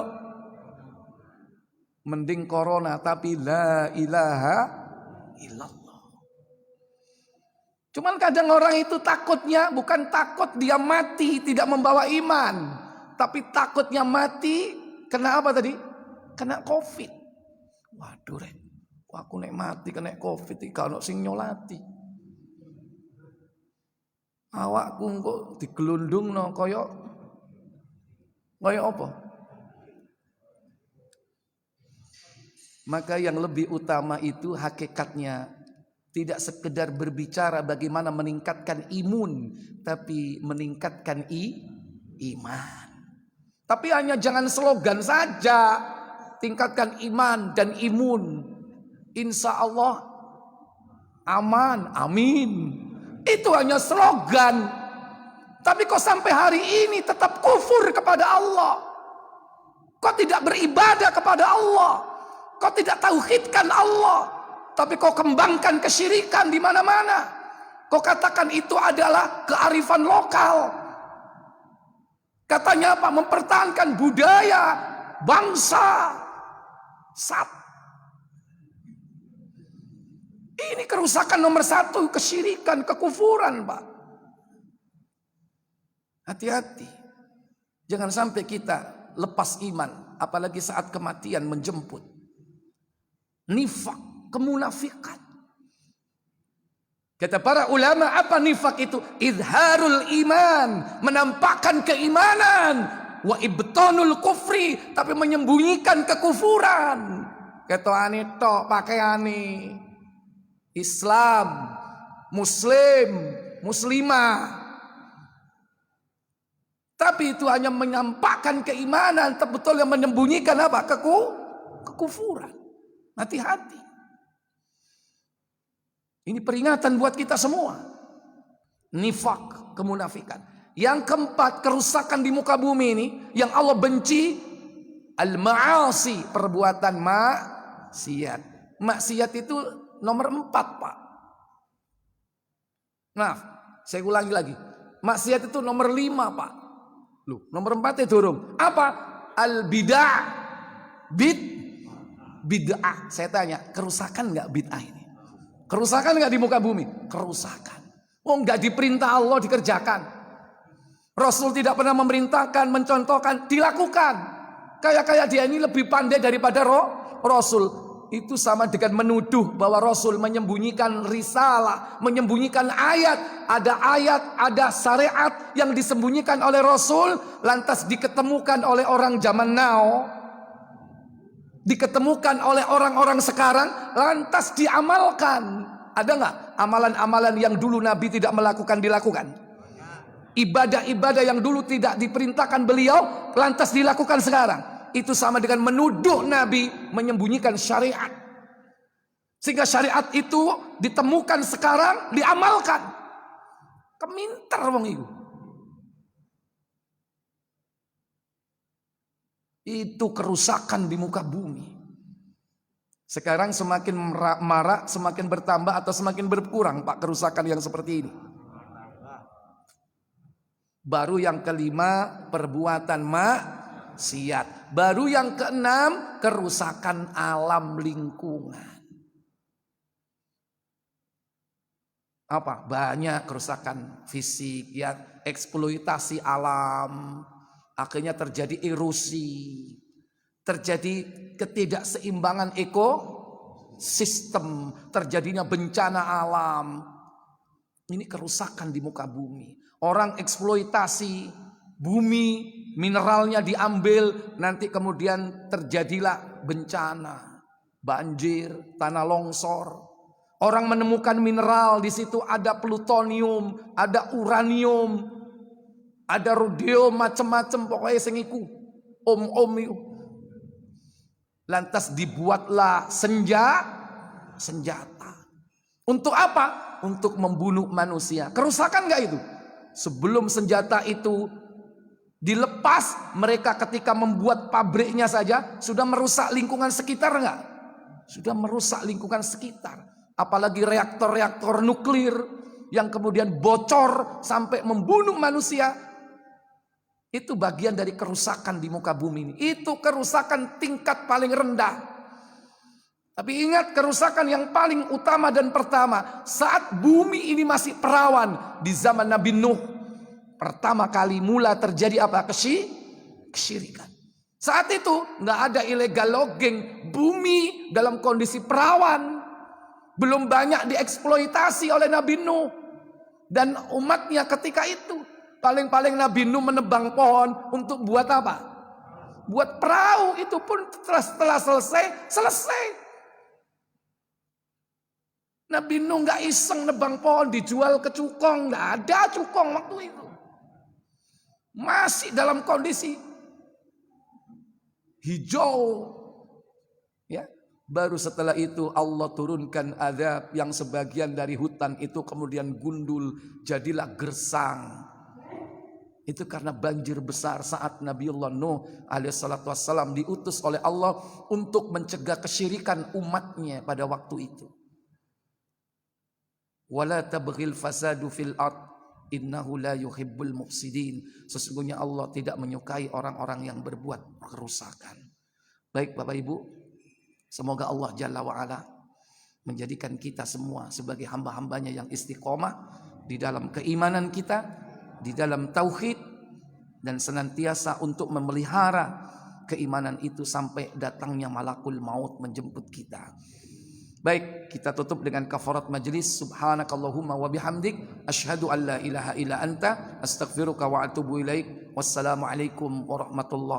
Mending corona tapi la ilaha illallah. Cuman kadang orang itu takutnya bukan takut dia mati tidak membawa iman, tapi takutnya mati kena apa tadi? Kena COVID. Waduh, Ren, aku nek mati kena COVID iki ono sing nyolati. Awakku kok digelundungno kaya apa? Maka yang lebih utama itu hakikatnya tidak sekedar berbicara bagaimana meningkatkan imun, tapi meningkatkan iman. Tapi hanya jangan slogan saja, tingkatkan iman dan imun. Insya Allah aman, amin. Itu hanya slogan. Tapi kok sampai hari ini tetap kufur kepada Allah? Kok tidak beribadah kepada Allah? Kok tidak tauhidkan Allah? Tapi kok kembangkan kesyirikan di mana-mana? Kok katakan itu adalah kearifan lokal? Katanya apa? Mempertahankan budaya bangsa. Ini kerusakan nomor satu, kesyirikan, kekufuran, Pak. Hati-hati. Jangan sampai kita lepas iman, apalagi saat kematian menjemput. Nifak, kemunafikan. Kata para ulama, apa nifak itu? Izharul iman, menampakkan keimanan. Wa ibtanul kufri, tapi menyembunyikan kekufuran. Kata ani tok pakaiani Islam, Muslim, Muslimah. Tapi itu hanya menampakkan keimanan, tapi betul yang menyembunyikan apa? Kekufuran. Hati-hati. Ini peringatan buat kita semua. Nifak, kemunafikan. Yang keempat, kerusakan di muka bumi ini yang Allah benci, al-ma'asi, perbuatan maksiat. Maksiat itu nomor 4, Pak. Maaf, saya ulangi lagi. Maksiat itu nomor 5, Pak. Loh, nomor 4 itu durung. Apa? Al-bid'ah. Bid'ah. Saya tanya, kerusakan enggak bid'ah ini? Kerusakan enggak di muka bumi? Kerusakan. Oh, enggak diperintah Allah dikerjakan. Rasul tidak pernah memerintahkan, mencontohkan, dilakukan. Kayak dia ini lebih pandai daripada Rasul. Itu sama dengan menuduh bahwa Rasul menyembunyikan risalah, menyembunyikan ayat. Ada syariat yang disembunyikan oleh Rasul, lantas diketemukan oleh orang zaman now, diketemukan oleh orang-orang sekarang, lantas diamalkan. Ada nggak amalan-amalan yang dulu Nabi tidak melakukan dilakukan? Ibadah-ibadah yang dulu tidak diperintahkan beliau, lantas dilakukan sekarang. Itu sama dengan menuduh Nabi menyembunyikan syariat. Sehingga syariat itu ditemukan sekarang, diamalkan. Keminter wong itu. Itu kerusakan di muka bumi. Sekarang semakin marak, semakin bertambah atau semakin berkurang, Pak, kerusakan yang seperti ini. Baru yang kelima, perbuatan maksiat. Baru yang keenam, kerusakan alam lingkungan. Apa? Banyak kerusakan fisik, ya, eksploitasi alam. Akhirnya terjadi erosi, terjadi ketidakseimbangan ekosistem, terjadinya bencana alam. Ini kerusakan di muka bumi. Orang eksploitasi bumi, mineralnya diambil, nanti kemudian terjadilah bencana, banjir, tanah longsor. Orang menemukan mineral, di situ ada plutonium, ada uranium, ada rodium, macam-macam, pokoknya sengiku, om itu. Lantas dibuatlah senjata. Untuk apa? Untuk membunuh manusia. Kerusakan nggak itu? Sebelum senjata itu dilepas, mereka ketika membuat pabriknya saja sudah merusak lingkungan sekitar nggak? Sudah merusak lingkungan sekitar. Apalagi reaktor-reaktor nuklir yang kemudian bocor sampai membunuh manusia. Itu bagian dari kerusakan di muka bumi ini. Itu kerusakan tingkat paling rendah. Tapi ingat, kerusakan yang paling utama dan pertama saat bumi ini masih perawan di zaman Nabi Nuh. Pertama kali mula terjadi apa? Kesyirikan. Saat itu nggak ada illegal logging, bumi dalam kondisi perawan, belum banyak dieksploitasi oleh Nabi Nuh dan umatnya ketika itu. Paling-paling Nabi Nuh menebang pohon untuk buat apa? Buat perahu. Itu pun setelah selesai. Nabi Nuh nggak iseng nebang pohon dijual ke cukong, nggak ada cukong waktu itu. Masih dalam kondisi hijau. Ya, baru setelah itu Allah turunkan azab yang sebagian dari hutan itu kemudian gundul, jadilah gersang. Itu karena banjir besar saat Nabiullah Nuh alaihissalatu wassalam diutus oleh Allah untuk mencegah kesyirikan umatnya pada waktu itu. Wala tabghil fasadu fil ard, Innahu la yuhibbul mufsidin. Sesungguhnya Allah tidak menyukai orang-orang yang berbuat kerusakan. Baik Bapak Ibu, semoga Allah Jalla wa'ala menjadikan kita semua sebagai hamba-hambanya yang istiqomah di dalam keimanan kita, di dalam tauhid, dan senantiasa untuk memelihara keimanan itu sampai datangnya malakul maut menjemput kita. Baik, kita tutup dengan kafarat majlis. Subhanakallahumma wa bihamdik asyhadu an la ilaha illa anta astaghfiruka wa atubu ilaik. Wassalamualaikum warahmatullahi